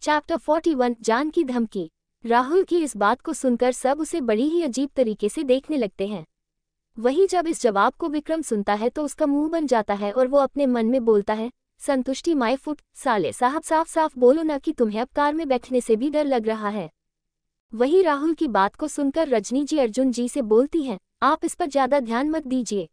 Chapter 41 जान की धमकी। राहुल की इस बात को सुनकर सब उसे बड़ी ही अजीब तरीके से देखने लगते हैं। वहीं जब इस जवाब को विक्रम सुनता है तो उसका मुंह बन जाता है और वो अपने मन में बोलता है, संतुष्टि माय फुट, साले साहब साफ साफ बोलो ना कि तुम्हें अब कार में बैठने से भी डर लग रहा है। वहीं राहुल की बात को सुनकर रजनी जी अर्जुन जी से बोलती हैं, आप इस पर ज्यादा ध्यान मत दीजिए,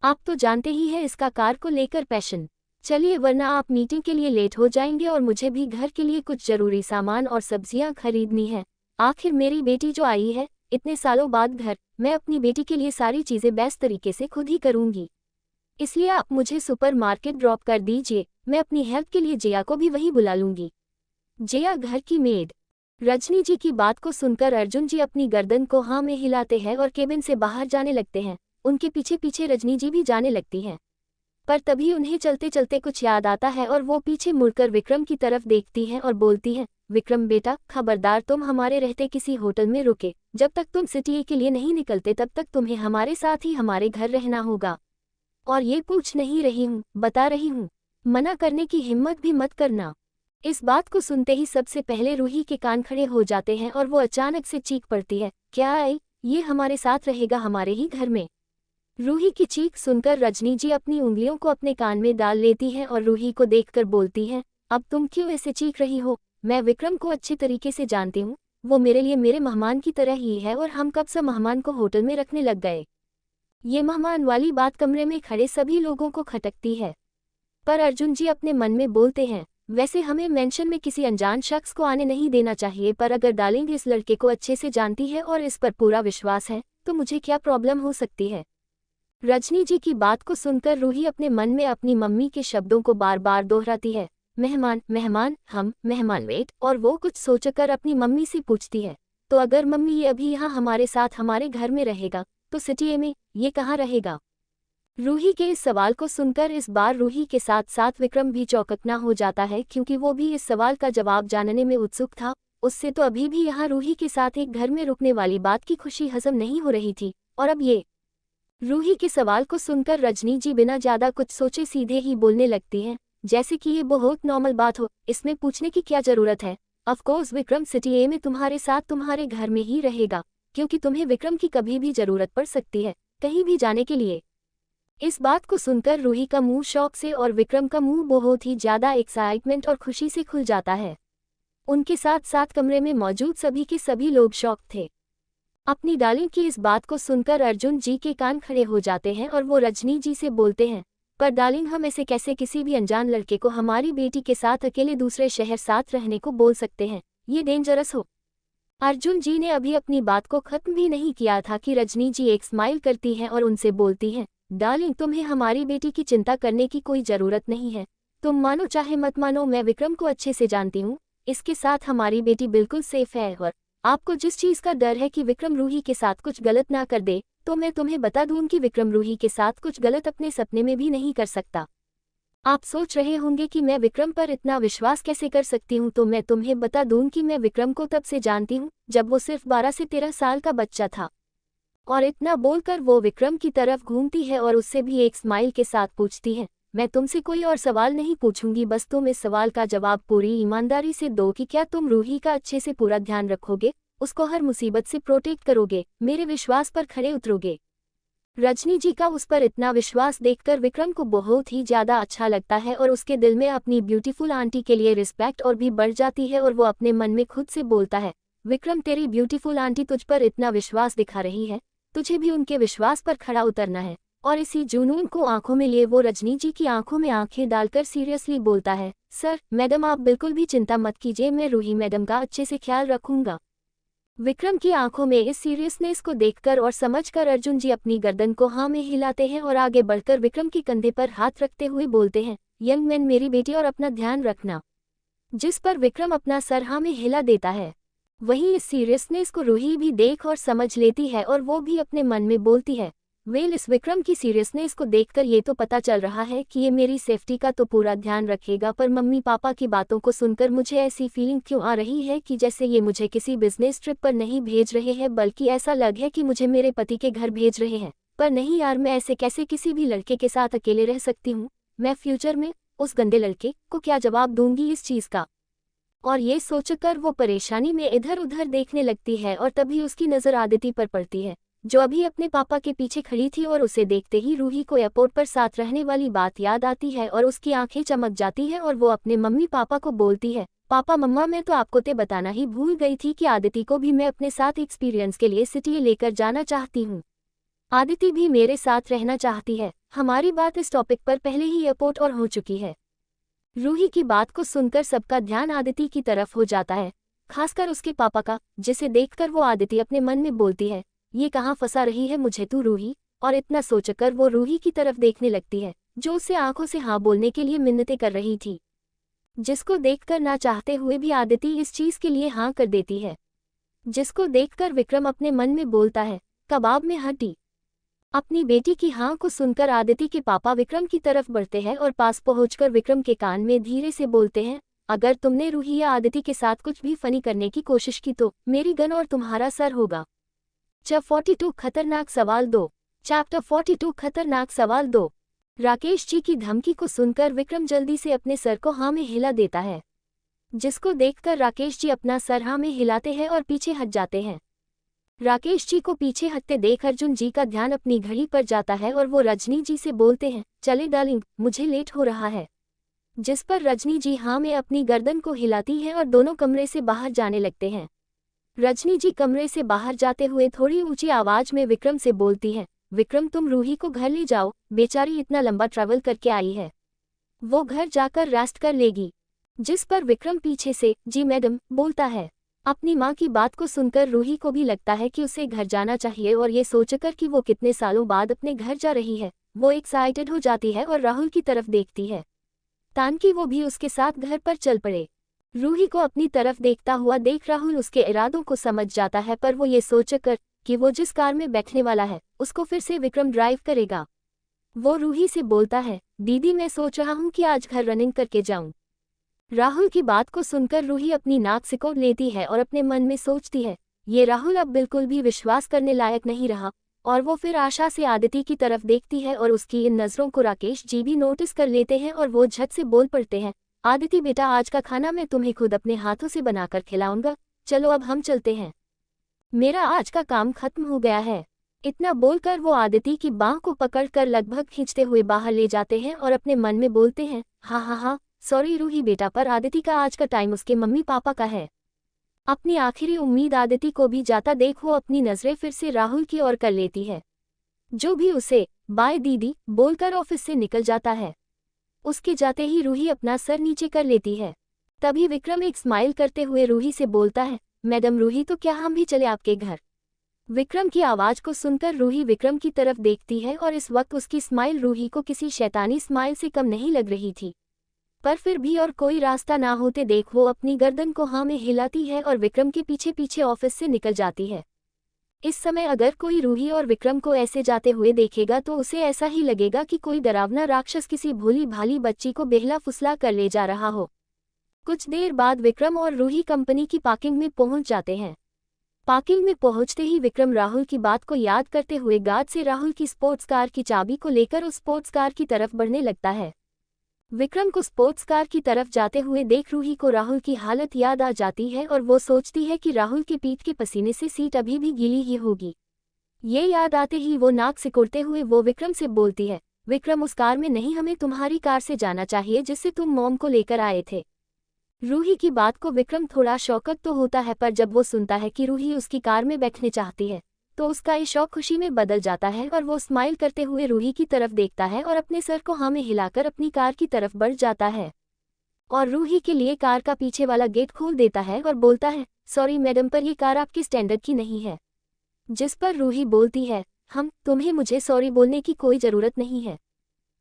आप तो जानते ही हैं इसका कार को लेकर पैशन। चलिए वरना आप मीटिंग के लिए लेट हो जाएंगे और मुझे भी घर के लिए कुछ जरूरी सामान और सब्जियां खरीदनी है। आखिर मेरी बेटी जो आई है इतने सालों बाद घर, मैं अपनी बेटी के लिए सारी चीजें बेस्ट तरीके से खुद ही करूंगी, इसलिए आप मुझे सुपरमार्केट ड्रॉप कर दीजिए। मैं अपनी हेल्प के लिए जिया को भी वही बुला लूंगी। जिया घर की मेड। रजनी जी की बात को सुनकर अर्जुन जी अपनी गर्दन को हाँ में हिलाते हैं और केबिन से बाहर जाने लगते हैं। उनके पीछे पीछे रजनी जी भी जाने लगती हैं, पर तभी उन्हें चलते चलते कुछ याद आता है और वो पीछे मुड़कर विक्रम की तरफ देखती हैं और बोलती हैं, विक्रम बेटा खबरदार, तुम हमारे रहते किसी होटल में रुके, जब तक तुम सिटी के लिए नहीं निकलते तब तक तुम्हें हमारे साथ ही हमारे घर रहना होगा। और ये पूछ नहीं रही हूँ, बता रही हूँ, मना करने की हिम्मत भी मत करना। इस बात को सुनते ही सबसे पहले रूही के कान खड़े हो जाते हैं और वो अचानक से चीख पड़ती है, क्या आई, ये हमारे साथ रहेगा हमारे ही घर में। रूही की चीख सुनकर रजनी जी अपनी उंगलियों को अपने कान में डाल लेती हैं और रूही को देखकर बोलती हैं, अब तुम क्यों ऐसे चीख रही हो, मैं विक्रम को अच्छी तरीके से जानती हूँ, वो मेरे लिए मेरे मेहमान की तरह ही है और हम कब से मेहमान को होटल में रखने लग गए। ये मेहमान वाली बात कमरे में खड़े सभी लोगों को खटकती है। पर अर्जुन जी अपने मन में बोलते हैं, वैसे हमें मेंशन में किसी अनजान शख्स को आने नहीं देना चाहिए, पर अगर डार्लिंग इस लड़के को अच्छे से जानती है और इस पर पूरा विश्वास है तो मुझे क्या प्रॉब्लम हो सकती है। रजनी जी की बात को सुनकर रूही अपने मन में अपनी मम्मी के शब्दों को बार बार दोहराती है, मेहमान मेहमान हम मेहमान वेट, और वो कुछ सोचकर अपनी मम्मी से पूछती है, तो अगर मम्मी ये अभी यहाँ हमारे साथ हमारे घर में रहेगा तो सिटी में ये कहाँ रहेगा। रूही के इस सवाल को सुनकर इस बार रूही के साथ साथ विक्रम भी चौकन्ना हो जाता है, क्योंकि वो भी इस सवाल का जवाब जानने में उत्सुक था। उससे तो अभी भी यहाँ रूही के साथ एक घर में रुकने वाली बात की खुशी हजम नहीं हो रही थी, और अब ये। रूही के सवाल को सुनकर रजनी जी बिना ज्यादा कुछ सोचे सीधे ही बोलने लगती हैं, जैसे कि ये बहुत नॉर्मल बात हो, इसमें पूछने की क्या जरूरत है। ऑफ कोर्स विक्रम सिटी में तुम्हारे साथ तुम्हारे घर में ही रहेगा, क्योंकि तुम्हें विक्रम की कभी भी जरूरत पड़ सकती है कहीं भी जाने के लिए। इस बात को सुनकर रूही का मुंह शौक से और विक्रम का मुंह बहुत ही ज्यादा एक्साइटमेंट और खुशी से खुल जाता है। उनके साथ साथ कमरे में मौजूद सभी के सभी लोग शौक थे। अपनी डार्लिंग की इस बात को सुनकर अर्जुन जी के कान खड़े हो जाते हैं और वो रजनी जी से बोलते हैं, पर डार्लिंग हम ऐसे कैसे किसी भी अनजान लड़के को हमारी बेटी के साथ अकेले दूसरे शहर साथ रहने को बोल सकते हैं, ये डेंजरस हो। अर्जुन जी ने अभी अपनी बात को खत्म भी नहीं किया था कि रजनी जी एक स्माइल करती हैं और उनसे बोलती हैं, डार्लिंग तुम्हें हमारी बेटी की चिंता करने की कोई जरूरत नहीं है, तुम मानो चाहे मत मानो, मैं विक्रम को अच्छे से जानती हूँ, इसके साथ हमारी बेटी बिल्कुल सेफ है। और आपको जिस चीज का डर है कि विक्रम रूही के साथ कुछ गलत ना कर दे, तो मैं तुम्हें बता दूं कि विक्रम रूही के साथ कुछ गलत अपने सपने में भी नहीं कर सकता। आप सोच रहे होंगे कि मैं विक्रम पर इतना विश्वास कैसे कर सकती हूँ, तो मैं तुम्हें बता दूं कि मैं विक्रम को तब से जानती हूँ जब वो सिर्फ 12 से 13 साल का बच्चा था। और इतना बोलकर वो विक्रम की तरफ घूमती है और उससे भी एक स्माइल के साथ पूछती है, मैं तुमसे कोई और सवाल नहीं पूछूंगी, बस तुम इस सवाल का जवाब पूरी ईमानदारी से दो कि क्या तुम रूही का अच्छे से पूरा ध्यान रखोगे, उसको हर मुसीबत से प्रोटेक्ट करोगे, मेरे विश्वास पर खड़े उतरोगे। रजनी जी का उस पर इतना विश्वास देखकर विक्रम को बहुत ही ज्यादा अच्छा लगता है और उसके दिल में अपनी ब्यूटीफुल आंटी के लिए रिस्पेक्ट और भी बढ़ जाती है और वो अपने मन में खुद से बोलता है, विक्रम तेरी ब्यूटीफुल आंटी तुझ पर इतना विश्वास दिखा रही है, तुझे भी उनके विश्वास पर खड़ा उतरना है। और इसी जुनून को आंखों में लिए वो रजनी जी की आंखों में आंखें डालकर सीरियसली बोलता है, सर मैडम आप बिल्कुल भी चिंता मत कीजिए, मैं रूही मैडम का अच्छे से ख्याल रखूंगा। विक्रम की आंखों में इस सीरियसनेस को देखकर और समझकर अर्जुन जी अपनी गर्दन को हाँ में हिलाते हैं और आगे बढ़कर विक्रम के कंधे पर हाथ रखते हुए बोलते हैं, यंग मैन मेरी बेटी और अपना ध्यान रखना। जिस पर विक्रम अपना सर हाँ में हिला देता है। वहीं इस सीरियसनेस को रूही भी देख और समझ लेती है और वो भी अपने मन में बोलती है, वेल इस विक्रम की सीरियसनेस को देखकर ये तो पता चल रहा है कि ये मेरी सेफ्टी का तो पूरा ध्यान रखेगा, पर मम्मी पापा की बातों को सुनकर मुझे ऐसी फीलिंग क्यों आ रही है कि जैसे ये मुझे किसी बिजनेस ट्रिप पर नहीं भेज रहे हैं, बल्कि ऐसा लग है कि मुझे मेरे पति के घर भेज रहे हैं। पर नहीं यार, मैं ऐसे कैसे किसी भी लड़के के साथ अकेले रह सकती हूँ, मैं फ्यूचर में उस गंदे लड़के को क्या जवाब दूंगी इस चीज का। और ये सोचकर वो परेशानी में इधर उधर देखने लगती है और तभी उसकी नज़र आदिति पर पड़ती है, जो अभी अपने पापा के पीछे खड़ी थी। और उसे देखते ही रूही को एयरपोर्ट पर साथ रहने वाली बात याद आती है और उसकी आंखें चमक जाती है और वो अपने मम्मी पापा को बोलती है, पापा मम्मा, मैं तो आपको ते बताना ही भूल गई थी कि आदिति को भी मैं अपने साथ एक्सपीरियंस के लिए सिटी लेकर जाना चाहती हूँ। आदिति भी मेरे साथ रहना चाहती है। हमारी बात इस टॉपिक पर पहले ही एयरपोर्ट और हो चुकी है। रूही की बात को सुनकर सबका ध्यान आदिति की तरफ हो जाता है, खासकर उसके पापा का, जिसे देखकर वो आदिति अपने मन में बोलती है, ये कहाँ फंसा रही है मुझे तू रूही। और इतना सोचकर वो रूही की तरफ देखने लगती है, जो उससे आंखों से हाँ बोलने के लिए मिन्नतें कर रही थी, जिसको देखकर ना चाहते हुए भी आदिति इस चीज के लिए हाँ कर देती है। जिसको देखकर विक्रम अपने मन में बोलता है, कबाब में हड्डी। अपनी बेटी की हाँ को सुनकर आदिति के पापा विक्रम की तरफ बढ़ते हैं और पास पहुंचकर विक्रम के कान में धीरे से बोलते हैं, अगर तुमने रूही या आदिति के साथ कुछ भी फनी करने की कोशिश की तो मेरी गन और तुम्हारा सर होगा। चैप्टर 42 खतरनाक सवाल 2। चैप्टर 42 खतरनाक सवाल 2। राकेश जी की धमकी को सुनकर विक्रम जल्दी से अपने सर को हाँ में हिला देता है, जिसको देखकर राकेश जी अपना सर हाँ में हिलाते हैं और पीछे हट जाते हैं। राकेश जी को पीछे हटते देख अर्जुन जी का ध्यान अपनी घड़ी पर जाता है और वो रजनी जी से बोलते हैं, चले डार्लिंग, मुझे लेट हो रहा है। जिस पर रजनी जी हाँ में अपनी गर्दन को हिलाती है और दोनों कमरे से बाहर जाने लगते हैं। रजनी जी कमरे से बाहर जाते हुए थोड़ी ऊंची आवाज में विक्रम से बोलती है, विक्रम तुम रूही को घर ले जाओ, बेचारी इतना लंबा ट्रैवल करके आई है, वो घर जाकर रेस्ट कर लेगी। जिस पर विक्रम पीछे से, जी मैडम, बोलता है। अपनी माँ की बात को सुनकर रूही को भी लगता है कि उसे घर जाना चाहिए और ये सोचकर कि वो कितने सालों बाद अपने घर जा रही है, वो एक्साइटेड हो जाती है और राहुल की तरफ देखती है, ताकि वो भी उसके साथ घर पर चल पड़े। रूही को अपनी तरफ देखता हुआ देख राहुल उसके इरादों को समझ जाता है, पर वो ये सोचकर कि वो जिस कार में बैठने वाला है उसको फिर से विक्रम ड्राइव करेगा, वो रूही से बोलता है, दीदी मैं सोच रहा हूँ कि आज घर रनिंग करके जाऊँ। राहुल की बात को सुनकर रूही अपनी नाक सिकोड़ लेती है और अपने मन में सोचती है, ये राहुल अब बिल्कुल भी विश्वास करने लायक नहीं रहा। और वो फिर आशा से आदिति की तरफ देखती है और उसकी इन नज़रों को राकेश जी भी नोटिस कर लेते हैं और वो झट से बोल पड़ते हैं, आदिति बेटा, आज का खाना मैं तुम्हें खुद अपने हाथों से बनाकर खिलाऊंगा, चलो अब हम चलते हैं, मेरा आज का काम खत्म हो गया है। इतना बोलकर वो आदिति की बाह को पकड़कर लगभग खींचते हुए बाहर ले जाते हैं और अपने मन में बोलते हैं, हाँ हाँ हाँ, सॉरी रूही बेटा, पर आदिति का आज का टाइम उसके मम्मी पापा का है। अपनी आखिरी उम्मीद आदिति को भी जाता देख वो अपनी नजरें फिर से राहुल की ओर कर लेती है, जो भी उसे बाय दीदी बोलकर ऑफिस से निकल जाता है। उसके जाते ही रूही अपना सर नीचे कर लेती है। तभी विक्रम एक स्माइल करते हुए रूही से बोलता है, मैडम रूही, तो क्या हम भी चले आपके घर? विक्रम की आवाज को सुनकर रूही विक्रम की तरफ देखती है और इस वक्त उसकी स्माइल रूही को किसी शैतानी स्माइल से कम नहीं लग रही थी, पर फिर भी और कोई रास्ता ना होते देख वो अपनी गर्दन को हाँ में हिलाती है और विक्रम के पीछे पीछे ऑफिस से निकल जाती है। इस समय अगर कोई रूही और विक्रम को ऐसे जाते हुए देखेगा तो उसे ऐसा ही लगेगा कि कोई डरावना राक्षस किसी भोली भाली बच्ची को बेहला फुसला कर ले जा रहा हो। कुछ देर बाद विक्रम और रूही कंपनी की पार्किंग में पहुंच जाते हैं। पार्किंग में पहुंचते ही विक्रम राहुल की बात को याद करते हुए गार्ड से राहुल की स्पोर्ट्स कार की चाबी को लेकर उस स्पोर्ट्स कार की तरफ बढ़ने लगता है। विक्रम को स्पोर्ट्स कार की तरफ जाते हुए देख रूही को राहुल की हालत याद आ जाती है और वो सोचती है कि राहुल के पीठ के पसीने से सीट अभी भी गीली ही होगी। ये याद आते ही वो नाक सिकुड़ते हुए वो विक्रम से बोलती है, विक्रम उस कार में नहीं, हमें तुम्हारी कार से जाना चाहिए जिससे तुम मॉम को लेकर आए थे। रूही की बात को विक्रम थोड़ा शौकत तो होता है, पर जब वो सुनता है कि रूही उसकी कार में बैठने चाहती है तो उसका ये शौक खुशी में बदल जाता है और वो स्माइल करते हुए रूही की तरफ देखता है और अपने सर को हाँ में हिलाकर अपनी कार की तरफ बढ़ जाता है और रूही के लिए कार का पीछे वाला गेट खोल देता है और बोलता है, सॉरी मैडम, पर ये कार आपकी स्टैंडर्ड की नहीं है। जिस पर रूही बोलती है, तुम्हें मुझे सॉरी बोलने की कोई ज़रूरत नहीं है,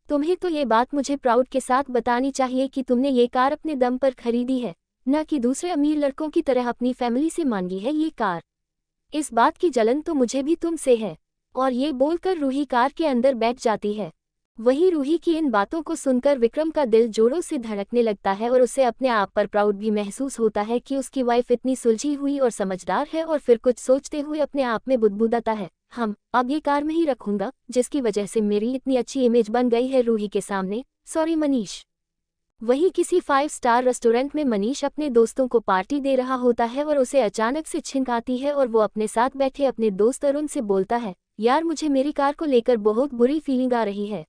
तुम्हें तो ये बात मुझे प्राउड के साथ बतानी चाहिए कि तुमने ये कार अपने दम पर खरीदी है, न कि दूसरे अमीर लड़कों की तरह अपनी फैमिली से मांगी है ये कार। इस बात की जलन तो मुझे भी तुमसे है। और ये बोलकर रूही कार के अंदर बैठ जाती है। वहीं रूही की इन बातों को सुनकर विक्रम का दिल जोरों से धड़कने लगता है और उसे अपने आप पर प्राउड भी महसूस होता है कि उसकी वाइफ इतनी सुलझी हुई और समझदार है। और फिर कुछ सोचते हुए अपने आप में बुदबुदाता है, अब ये कार में ही रखूंगा, जिसकी वजह से मेरी इतनी अच्छी इमेज बन गई है रूही के सामने। सॉरी मनीष। वहीं किसी 5 स्टार रेस्टोरेंट में मनीष अपने दोस्तों को पार्टी दे रहा होता है और उसे अचानक से छिंक आती है और वो अपने साथ बैठे अपने दोस्त अरुण से बोलता है, यार मुझे मेरी कार को लेकर बहुत बुरी फीलिंग आ रही है।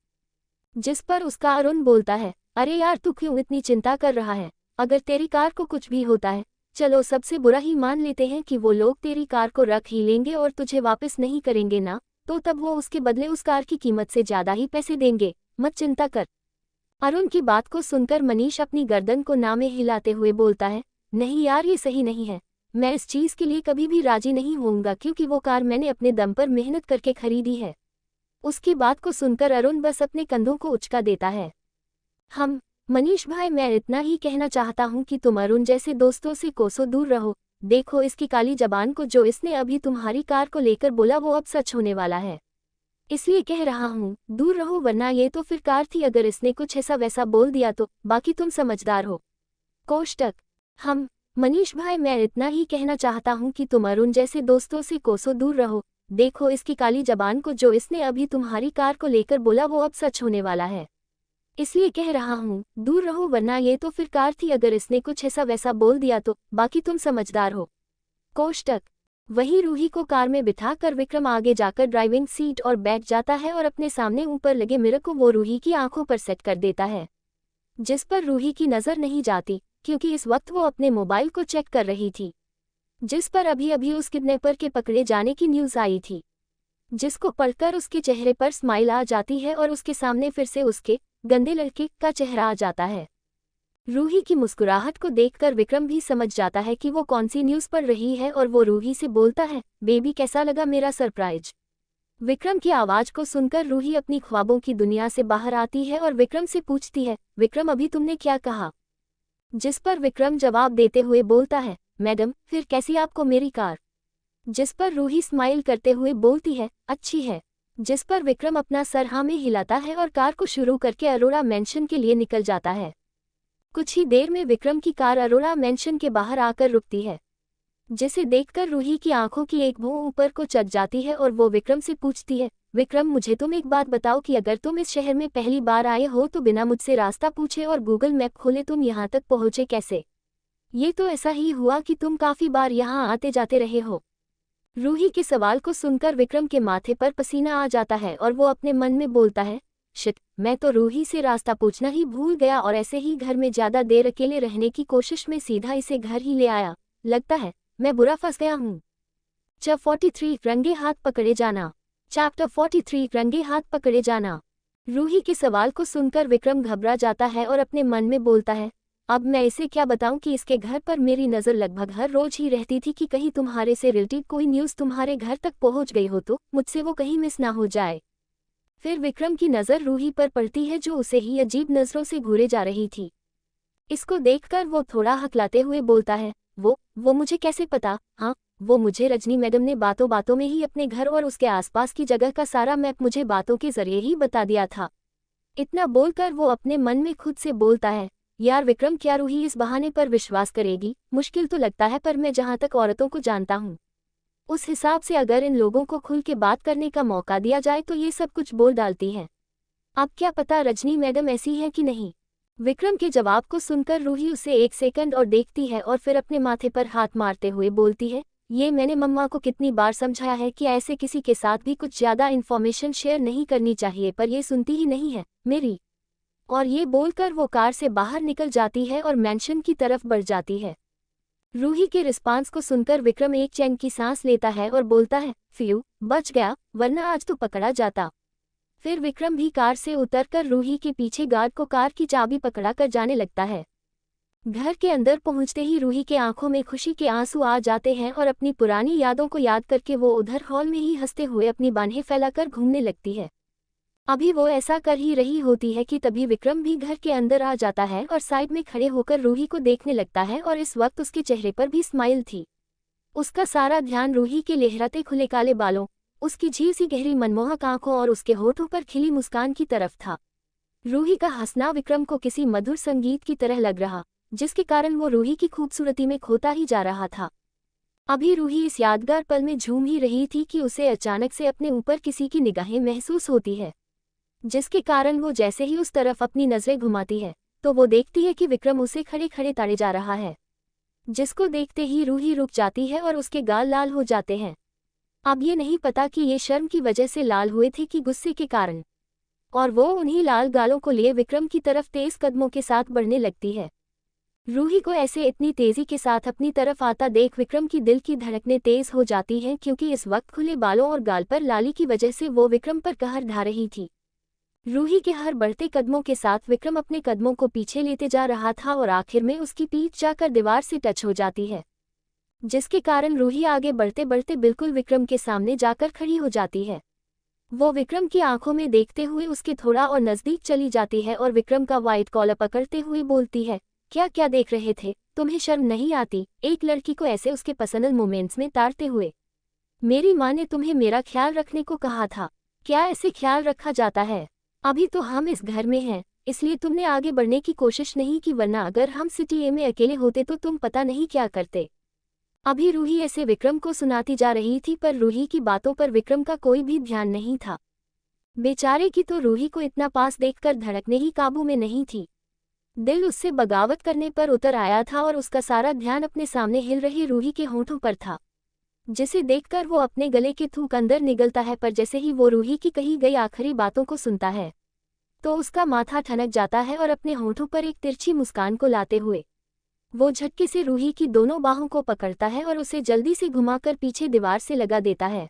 जिस पर उसका अरुण बोलता है, अरे यार तू क्यों इतनी चिंता कर रहा है, अगर तेरी कार को कुछ भी होता है, चलो सबसे बुरा ही मान लेते हैं कि वो लोग तेरी कार को रख ही लेंगे और तुझे वापस नहीं करेंगे ना, तो तब वो उसके बदले उस कार की कीमत से ज्यादा ही पैसे देंगे, मत चिंता कर। अरुण की बात को सुनकर मनीष अपनी गर्दन को ना में हिलाते हुए बोलता है, नहीं यार ये सही नहीं है, मैं इस चीज के लिए कभी भी राजी नहीं होऊंगा क्योंकि वो कार मैंने अपने दम पर मेहनत करके खरीदी है। उसकी बात को सुनकर अरुण बस अपने कंधों को उचका देता है। मनीष भाई मैं इतना ही कहना चाहता हूँ कि तुम अरुण जैसे दोस्तों से कोसों दूर रहो। देखो इसकी काली जबान को, जो इसने अभी तुम्हारी कार को लेकर बोला वो अब सच होने वाला है, इसलिए कह रहा हूँ दूर रहो, वरना ये तो फिर कार थी, अगर इसने कुछ ऐसा वैसा बोल दिया तो बाकी तुम समझदार हो। कोष्टक मनीष भाई मैं इतना ही कहना चाहता हूँ कि तुम अरुण जैसे दोस्तों से कोसों दूर रहो। देखो इसकी काली जबान को, जो इसने अभी तुम्हारी कार को लेकर बोला वो अब सच होने वाला है, इसलिए कह रहा हूँ दूर रहो, वरना ये तो फिर कार थी, अगर इसने कुछ ऐसा वैसा बोल दिया तो बाकी तुम समझदार हो। कोष्टक वहीं रूही को कार में बिठा कर विक्रम आगे जाकर ड्राइविंग सीट और बैठ जाता है और अपने सामने ऊपर लगे मिरर को वो रूही की आंखों पर सेट कर देता है, जिस पर रूही की नजर नहीं जाती क्योंकि इस वक्त वो अपने मोबाइल को चेक कर रही थी, जिस पर अभी अभी उस किडनैपर के पकड़े जाने की न्यूज़ आई थी, जिसको पढ़कर उसके चेहरे पर स्माइल आ जाती है और उसके सामने फिर से उसके गंदे लड़के का चेहरा आ जाता है। रूही की मुस्कुराहट को देखकर विक्रम भी समझ जाता है कि वो कौन सी न्यूज़ पढ़ रही है और वो रूही से बोलता है, बेबी कैसा लगा मेरा सरप्राइज। विक्रम की आवाज को सुनकर रूही अपनी ख्वाबों की दुनिया से बाहर आती है और विक्रम से पूछती है, विक्रम अभी तुमने क्या कहा। जिस पर विक्रम जवाब देते हुए बोलता है, मैडम फिर कैसी आपको मेरी कार। जिस पर रूही स्माइल करते हुए बोलती है, अच्छी है। जिस पर विक्रम अपना सर हाँ में हिलाता है और कार को शुरू करके अरोड़ा मैंशन के लिए निकल जाता है। कुछ ही देर में विक्रम की कार अरोड़ा मैंशन के बाहर आकर रुकती है, जिसे देखकर रूही की आंखों की एक भौं ऊपर को चढ़ जाती है और वो विक्रम से पूछती है, विक्रम मुझे तुम एक बात बताओ कि अगर तुम इस शहर में पहली बार आए हो तो बिना मुझसे रास्ता पूछे और गूगल मैप खोले तुम यहाँ तक पहुँचे कैसे। ये तो ऐसा ही हुआ कि तुम काफी बार यहाँ आते जाते रहे हो। रूही के सवाल को सुनकर विक्रम के माथे पर पसीना आ जाता है और वो अपने मन में बोलता है, शिट मैं तो रूही से रास्ता पूछना ही भूल गया और ऐसे ही घर में ज्यादा देर अकेले रहने की कोशिश में सीधा इसे घर ही ले आया, लगता है मैं बुरा फंस गया हूँ। चैप्टर 43 रंगे हाथ पकड़े जाना। चैप्टर 43 रंगे हाथ पकड़े जाना। रूही के सवाल को सुनकर विक्रम घबरा जाता है और अपने मन में बोलता है, अब मैं इसे क्या बताऊं कि इसके घर पर मेरी नज़र लगभग हर रोज ही रहती थी कि कहीं तुम्हारे से रिलेटेड कोई न्यूज़ तुम्हारे घर तक पहुंच गई हो तो मुझसे वो कहीं मिस ना हो जाए। फिर विक्रम की नज़र रूही पर पड़ती है जो उसे ही अजीब नज़रों से घूरे जा रही थी। इसको देखकर वो थोड़ा हकलाते हुए बोलता है, वो मुझे कैसे पता। हाँ वो मुझे रजनी मैडम ने बातों बातों में ही अपने घर और उसके आसपास की जगह का सारा मैप मुझे बातों के जरिए ही बता दिया था। इतना बोलकर वो अपने मन में खुद से बोलता है, यार विक्रम क्या रूही इस बहाने पर विश्वास करेगी। मुश्किल तो लगता है पर मैं जहाँ तक औरतों को जानता हूँ उस हिसाब से अगर इन लोगों को खुल के बात करने का मौका दिया जाए तो ये सब कुछ बोल डालती हैं। अब क्या पता रजनी मैडम ऐसी है कि नहीं। विक्रम के जवाब को सुनकर रूही उसे एक सेकंड और देखती है और फिर अपने माथे पर हाथ मारते हुए बोलती है, ये मैंने मम्मा को कितनी बार समझाया है कि ऐसे किसी के साथ भी कुछ ज़्यादा इन्फॉर्मेशन शेयर नहीं करनी चाहिए, पर ये सुनती ही नहीं है मेरी। और ये बोलकर वो कार से बाहर निकल जाती है और मैंशन की तरफ बढ़ जाती है। रूही के रिस्पांस को सुनकर विक्रम एक चैन की सांस लेता है और बोलता है, फ्यू बच गया, वरना आज तो पकड़ा जाता। फिर विक्रम भी कार से उतरकर रूही के पीछे गार्ड को कार की चाबी पकड़ा कर जाने लगता है। घर के अंदर पहुंचते ही रूही के आंखों में खुशी के आंसू आ जाते हैं और अपनी पुरानी यादों को याद करके वो उधर हॉल में ही हंसते हुए अपनी बाहें फैलाकर घूमने लगती है। अभी वो ऐसा कर ही रही होती है कि तभी विक्रम भी घर के अंदर आ जाता है और साइड में खड़े होकर रूही को देखने लगता है और इस वक्त उसके चेहरे पर भी स्माइल थी। उसका सारा ध्यान रूही के लहराते खुले काले बालों, उसकी झील सी गहरी मनमोहक आंखों और उसके होठों पर खिली मुस्कान की तरफ था। रूही का हंसना विक्रम को किसी मधुर संगीत की तरह लग रहा, जिसके कारण वो रूही की खूबसूरती में खोता ही जा रहा था। अभी रूही इस यादगार पल में झूम ही रही थी कि उसे अचानक से अपने ऊपर किसी की निगाहें महसूस होती है, जिसके कारण वो जैसे ही उस तरफ अपनी नजरें घुमाती है तो वो देखती है कि विक्रम उसे खड़े खड़े ताड़े जा रहा है, जिसको देखते ही रूही रुक जाती है और उसके गाल लाल हो जाते हैं। अब ये नहीं पता कि ये शर्म की वजह से लाल हुए थे कि गुस्से के कारण, और वो उन्हीं लाल गालों को लिए विक्रम की तरफ तेज कदमों के साथ बढ़ने लगती है। रूही को ऐसे इतनी तेजी के साथ अपनी तरफ आता देख विक्रम की दिल की धड़कनें तेज हो जाती हैं, क्योंकि इस वक्त खुले बालों और गाल पर लाली की वजह से वो विक्रम पर कहर ढा रही थी। रूही के हर बढ़ते कदमों के साथ विक्रम अपने कदमों को पीछे लेते जा रहा था और आखिर में उसकी पीठ जाकर दीवार से टच हो जाती है, जिसके कारण रूही आगे बढ़ते बढ़ते बिल्कुल विक्रम के सामने जाकर खड़ी हो जाती है। वो विक्रम की आंखों में देखते हुए उसके थोड़ा और नजदीक चली जाती है और विक्रम का वाइट कॉलर पकड़ते हुए बोलती है, क्या क्या देख रहे थे, तुम्हें शर्म नहीं आती एक लड़की को ऐसे उसके पर्सनल मोमेंट्स में ताड़ते हुए? मेरी माँ ने तुम्हें मेरा ख्याल रखने को कहा था, क्या ऐसे ख्याल रखा जाता है? अभी तो हम इस घर में हैं, इसलिए तुमने आगे बढ़ने की कोशिश नहीं की, वरना अगर हम सिटी ए में अकेले होते तो तुम पता नहीं क्या करते। अभी रूही ऐसे विक्रम को सुनाती जा रही थी, पर रूही की बातों पर विक्रम का कोई भी ध्यान नहीं था। बेचारे की तो रूही को इतना पास देखकर धड़कने ही काबू में नहीं थी। दिल उससे बगावत करने पर उतर आया था और उसका सारा ध्यान अपने सामने हिल रही रूही के होंठों पर था, जिसे देखकर वो अपने गले के थूक अंदर निगलता है। पर जैसे ही वो रूही की कही गई आखिरी बातों को सुनता है तो उसका माथा ठनक जाता है और अपने होंठों पर एक तिरछी मुस्कान को लाते हुए वो झटके से रूही की दोनों बाहों को पकड़ता है और उसे जल्दी से घुमाकर पीछे दीवार से लगा देता है।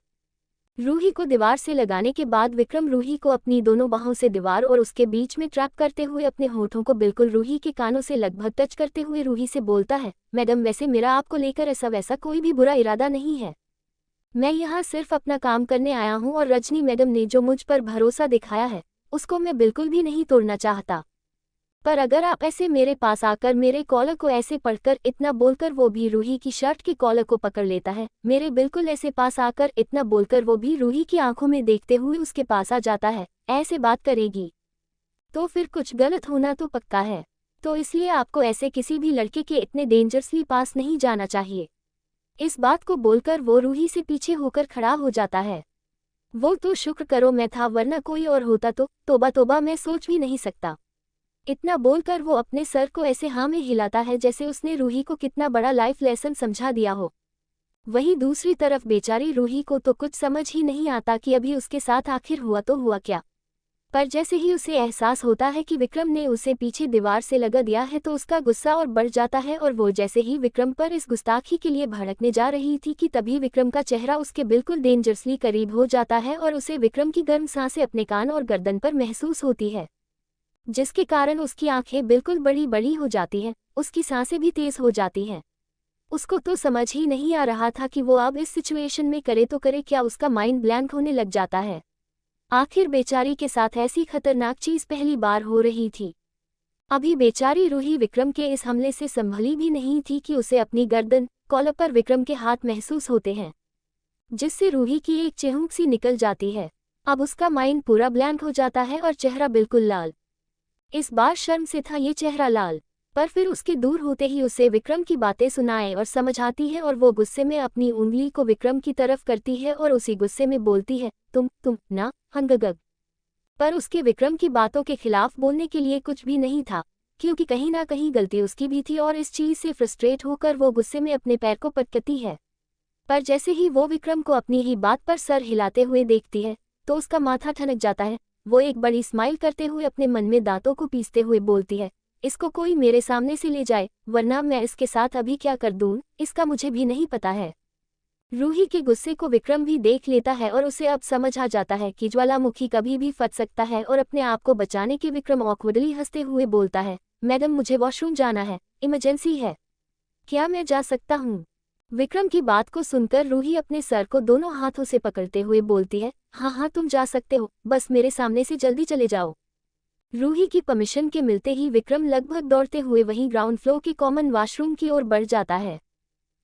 रूही को दीवार से लगाने के बाद विक्रम रूही को अपनी दोनों बाहों से दीवार और उसके बीच में ट्रैप करते हुए अपने होठों को बिल्कुल रूही के कानों से लगभग टच करते हुए रूही से बोलता है, मैडम वैसे मेरा आपको लेकर ऐसा वैसा कोई भी बुरा इरादा नहीं है। मैं यहाँ सिर्फ अपना काम करने आया हूँ और रजनी मैडम ने जो मुझ पर भरोसा दिखाया है उसको मैं बिल्कुल भी नहीं तोड़ना चाहता। पर अगर आप ऐसे मेरे पास आकर मेरे कॉलर को ऐसे पढ़कर इतना बोलकर वो भी रूही की शर्ट के कॉलर को पकड़ लेता है, मेरे बिल्कुल ऐसे पास आकर इतना बोलकर वो भी रूही की आंखों में देखते हुए उसके पास आ जाता है, ऐसे बात करेगी तो फिर कुछ गलत होना तो पक्का है। तो इसलिए आपको ऐसे किसी भी लड़के के इतने डेंजरसली पास नहीं जाना चाहिए। इस बात को बोलकर वो रूही से पीछे होकर खड़ा हो जाता है। वो तो शुक्र करो मैं था, वरना कोई और होता तो तोबा तोबा, मैं सोच भी नहीं सकता। इतना बोलकर वो अपने सर को ऐसे हाँ में हिलाता है जैसे उसने रूही को कितना बड़ा लाइफ लेसन समझा दिया हो। वहीं दूसरी तरफ बेचारी रूही को तो कुछ समझ ही नहीं आता कि अभी उसके साथ आखिर हुआ तो हुआ क्या। पर जैसे ही उसे एहसास होता है कि विक्रम ने उसे पीछे दीवार से लगा दिया है तो उसका गुस्सा और बढ़ जाता है, और वो जैसे ही विक्रम पर इस गुस्ताखी के लिए भड़कने जा रही थी कि तभी विक्रम का चेहरा उसके बिल्कुल डेंजरसली करीब हो जाता है और उसे विक्रम की गर्म सांसें अपने कान और गर्दन पर महसूस होती है, जिसके कारण उसकी आंखें बिल्कुल बड़ी बड़ी हो जाती हैं, उसकी सांसें भी तेज हो जाती हैं। उसको तो समझ ही नहीं आ रहा था कि वो अब इस सिचुएशन में करे तो करे क्या, उसका माइंड ब्लैंक होने लग जाता है। आखिर बेचारी के साथ ऐसी खतरनाक चीज पहली बार हो रही थी। अभी बेचारी रूही विक्रम के इस हमले से संभली भी नहीं थी कि उसे अपनी गर्दन कॉलर पर विक्रम के हाथ महसूस होते हैं, जिससे रूही की एक चिहुक सी निकल जाती है। अब उसका माइंड पूरा ब्लैंक हो जाता है और चेहरा बिल्कुल लाल। इस बार शर्म से था ये चेहरा लाल, पर फिर उसके दूर होते ही उसे विक्रम की बातें सुनाए और समझ आती है और वो गुस्से में अपनी उंगली को विक्रम की तरफ करती है और उसी गुस्से में बोलती है, तुम ना हंगगग। पर उसके विक्रम की बातों के खिलाफ बोलने के लिए कुछ भी नहीं था, क्योंकि कहीं ना कहीं गलती उसकी भी थी और इस चीज से फ्रस्ट्रेट होकर वो गुस्से में अपने पैर को पटकती है। पर जैसे ही वो विक्रम को अपनी ही बात पर सर हिलाते हुए देखती है तो उसका माथा ठनक जाता है। वो एक बड़ी स्माइल करते हुए अपने मन में दांतों को पीसते हुए बोलती है, इसको कोई मेरे सामने से ले जाए, वरना मैं इसके साथ अभी क्या कर दूं, इसका मुझे भी नहीं पता है। रूही के गुस्से को विक्रम भी देख लेता है और उसे अब समझ आ जाता है कि ज्वालामुखी कभी भी फट सकता है, और अपने आप को बचाने के विक्रम ऑकवर्डली हंसते हुए बोलता है, मैडम मुझे वॉशरूम जाना है, इमरजेंसी है, क्या मैं जा सकता हूँ? विक्रम की बात को सुनकर रूही अपने सर को दोनों हाथों से पकड़ते हुए बोलती है, हाँ तुम जा सकते हो, बस मेरे सामने से जल्दी चले जाओ। रूही की परमिशन के मिलते ही विक्रम लगभग दौड़ते हुए वहीं ग्राउंड फ्लोर के कॉमन वॉशरूम की ओर बढ़ जाता है।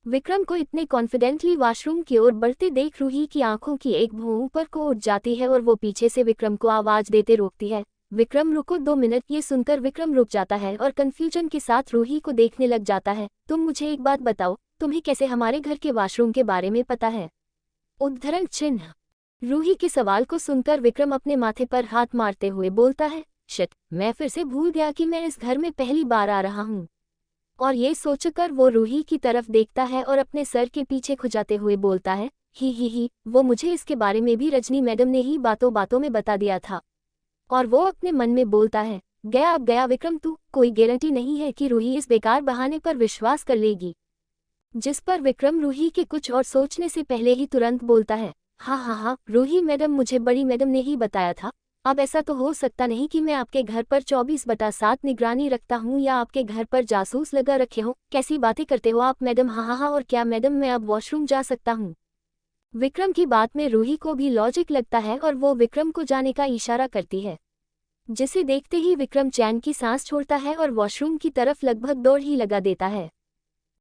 विक्रम को इतने कॉन्फिडेंटली वॉशरूम की ओर बढ़ते देख रूही की आंखों की एक भौं ऊपर को उठ जाती है और वो पीछे से विक्रम को आवाज देते रोकती है, विक्रम रुको 2 मिनट। ये सुनकर विक्रम रुक जाता है और कंफ्यूजन के साथ रूही को देखने लग जाता है, तुम मुझे एक बात बताओ, तुम्हें कैसे हमारे घर के वॉशरूम के बारे में पता है? उद्धरण चिन्ह। रूही के सवाल को सुनकर विक्रम अपने माथे पर हाथ मारते हुए बोलता है, शिट, मैं फिर से भूल गया कि मैं इस घर में पहली बार आ रहा हूँ। और ये सोचकर वो रूही की तरफ देखता है और अपने सर के पीछे खुजाते हुए बोलता है, ही, वो मुझे इसके बारे में भी रजनी मैडम ने ही बातों बातों में बता दिया था। और वो अपने मन में बोलता है, गया अब गया विक्रम तू, कोई गारंटी नहीं है कि रूही इस बेकार बहाने पर विश्वास कर लेगी। जिस पर विक्रम रूही के कुछ और सोचने से पहले ही तुरंत बोलता है, हाँ, रूही मैडम, मुझे बड़ी मैडम ने ही बताया था। अब ऐसा तो हो सकता नहीं कि मैं आपके घर पर 24/7 निगरानी रखता हूँ या आपके घर पर जासूस लगा रखे हो। कैसी बातें करते हो आप मैडम? हाँ, और क्या मैडम, मैं अब वॉशरूम जा सकता हूँ? विक्रम की बात में रूही को भी लॉजिक लगता है और वो विक्रम को जाने का इशारा करती है, जिसे देखते ही विक्रम चैन की सांस छोड़ता है और वॉशरूम की तरफ लगभग दौड़ ही लगा देता है।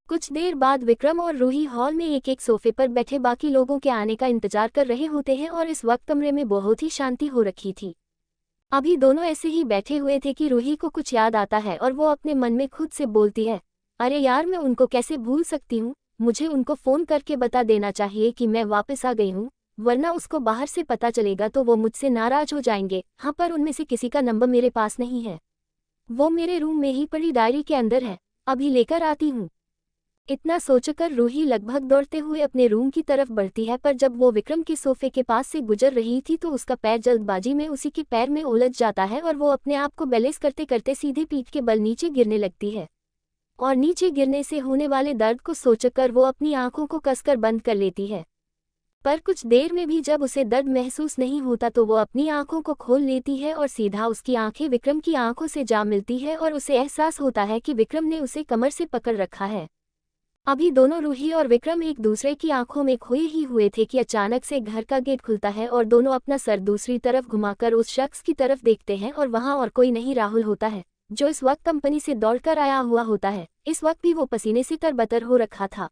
कुछ देर बाद विक्रम और रूही हॉल में एक एक सोफे पर बैठे बाकी लोगों के आने का इंतजार कर रहे होते हैं और इस वक्त कमरे में बहुत ही शांति हो रखी थी। अभी दोनों ऐसे ही बैठे हुए थे कि रूही को कुछ याद आता है और वो अपने मन में खुद से बोलती है, अरे यार, मैं उनको कैसे भूल सकती हूँ? मुझे उनको फ़ोन करके बता देना चाहिए कि मैं वापस आ गई हूँ, वरना उसको बाहर से पता चलेगा तो वो मुझसे नाराज हो जाएंगे। हाँ, पर उनमें से किसी का नंबर मेरे पास नहीं है। वो मेरे रूम में ही पड़ी डायरी के अंदर है, अभी लेकर आती हूँ। इतना सोचकर रूही लगभग दौड़ते हुए अपने रूम की तरफ बढ़ती है, पर जब वो विक्रम के सोफे के पास से गुजर रही थी तो उसका पैर जल्दबाजी में उसी के पैर में उलझ जाता है और वो अपने आप को बैलेंस करते करते सीधे पीठ के बल नीचे गिरने लगती है। और नीचे गिरने से होने वाले दर्द को सोचकर वो अपनी आंखों को कसकर बंद कर लेती है। पर कुछ देर में भी जब उसे दर्द महसूस नहीं होता तो वो अपनी आंखों को खोल लेती है और सीधा उसकी आंखें विक्रम की आंखों से जा मिलती है और उसे एहसास होता है कि विक्रम ने उसे कमर से पकड़ रखा है। अभी दोनों रूही और विक्रम एक दूसरे की आंखों में खोए ही हुए थे कि अचानक से घर का गेट खुलता है और दोनों अपना सर दूसरी तरफ घुमाकर उस शख्स की तरफ देखते हैं और वहां और कोई नहीं राहुल होता है, जो इस वक्त कंपनी से दौड़कर आया हुआ होता है। इस वक्त भी वो पसीने से तरबतर हो रखा था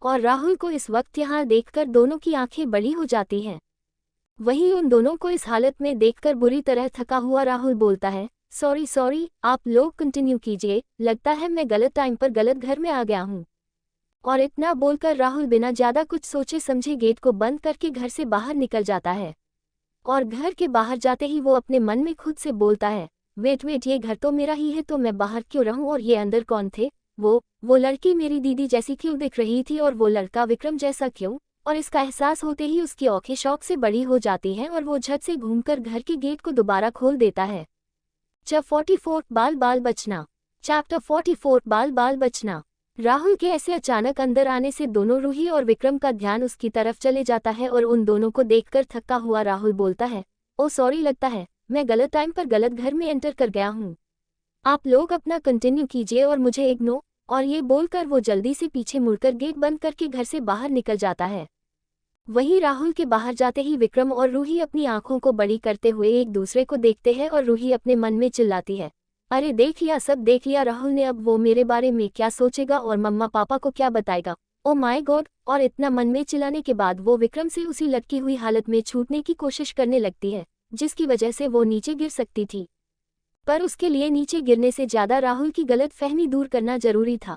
और राहुल को इस वक्त यहाँ देखकर दोनों की आंखें बड़ी हो जाती हैं। वहीं उन दोनों को इस हालत में देखकर बुरी तरह थका हुआ राहुल बोलता है, सॉरी, आप लोग कंटिन्यू कीजिए, लगता है मैं गलत टाइम पर गलत घर में आ गया हूँ। और इतना बोलकर राहुल बिना ज्यादा कुछ सोचे समझे गेट को बंद करके घर से बाहर निकल जाता है। और घर के बाहर जाते ही वो अपने मन में खुद से बोलता है, वेट, ये घर तो मेरा ही है, तो मैं बाहर क्यों रहूं? और ये अंदर कौन थे? वो लड़की मेरी दीदी जैसी क्यों दिख रही थी और वो लड़का विक्रम जैसा क्यों? और इसका एहसास होते ही उसकी आंखें शौक से बड़ी हो जाती हैं और वो झट से घूमकर घर के गेट को दोबारा खोल देता है। चैप्टर 44 बाल बचना। चैप्टर 44 बाल बचना। राहुल के ऐसे अचानक अंदर आने से दोनों रूही और विक्रम का ध्यान उसकी तरफ चले जाता है और उन दोनों को देखकर थका हुआ राहुल बोलता है, ओ सॉरी, लगता है मैं गलत टाइम पर गलत घर में एंटर कर गया हूँ। आप लोग अपना कंटिन्यू कीजिए और मुझे इग्नोर। और ये बोलकर वो जल्दी से पीछे मुड़कर गेट बंद करके घर से बाहर निकल जाता है। वहीं राहुल के बाहर जाते ही विक्रम और रूही अपनी आंखों को बड़ी करते हुए एक दूसरे को देखते हैं और रूही अपने मन में चिल्लाती है, अरे देख लिया, सब देख लिया राहुल ने, अब वो मेरे बारे में क्या सोचेगा और मम्मा पापा को क्या बताएगा? Oh my God. और इतना मन में चिल्लाने के बाद वो विक्रम से उसी लटकी हुई हालत में छूटने की कोशिश करने लगती है, जिसकी वजह से वो नीचे गिर सकती थी। पर उसके लिए नीचे गिरने से ज्यादा राहुल की गलत फहमी दूर करना जरूरी था।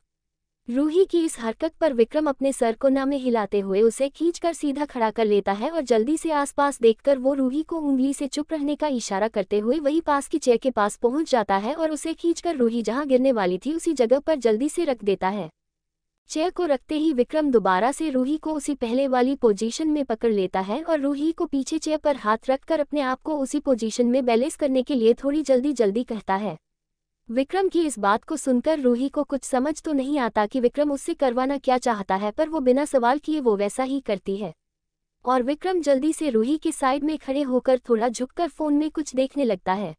रूही की इस हरकत पर विक्रम अपने सर को ना में हिलाते हुए उसे खींचकर सीधा खड़ा कर लेता है और जल्दी से आसपास देखकर वो रूही को उंगली से चुप रहने का इशारा करते हुए वही पास की चेयर के पास पहुंच जाता है और उसे खींचकर रूही जहां गिरने वाली थी उसी जगह पर जल्दी से रख देता है। चेयर को रखते ही विक्रम दोबारा से रूही को उसी पहले वाली पोजीशन में पकड़ लेता है और रूही को पीछे चेयर पर हाथ रखकर अपने आप को उसी पोजीशन में बैलेंस करने के लिए थोड़ी जल्दी कहता है। विक्रम की इस बात को सुनकर रूही को कुछ समझ तो नहीं आता कि विक्रम उससे करवाना क्या चाहता है, पर वो बिना सवाल किए वो वैसा ही करती है। और विक्रम जल्दी से रूही के साइड में खड़े होकर थोड़ा झुककर फोन में कुछ देखने लगता है।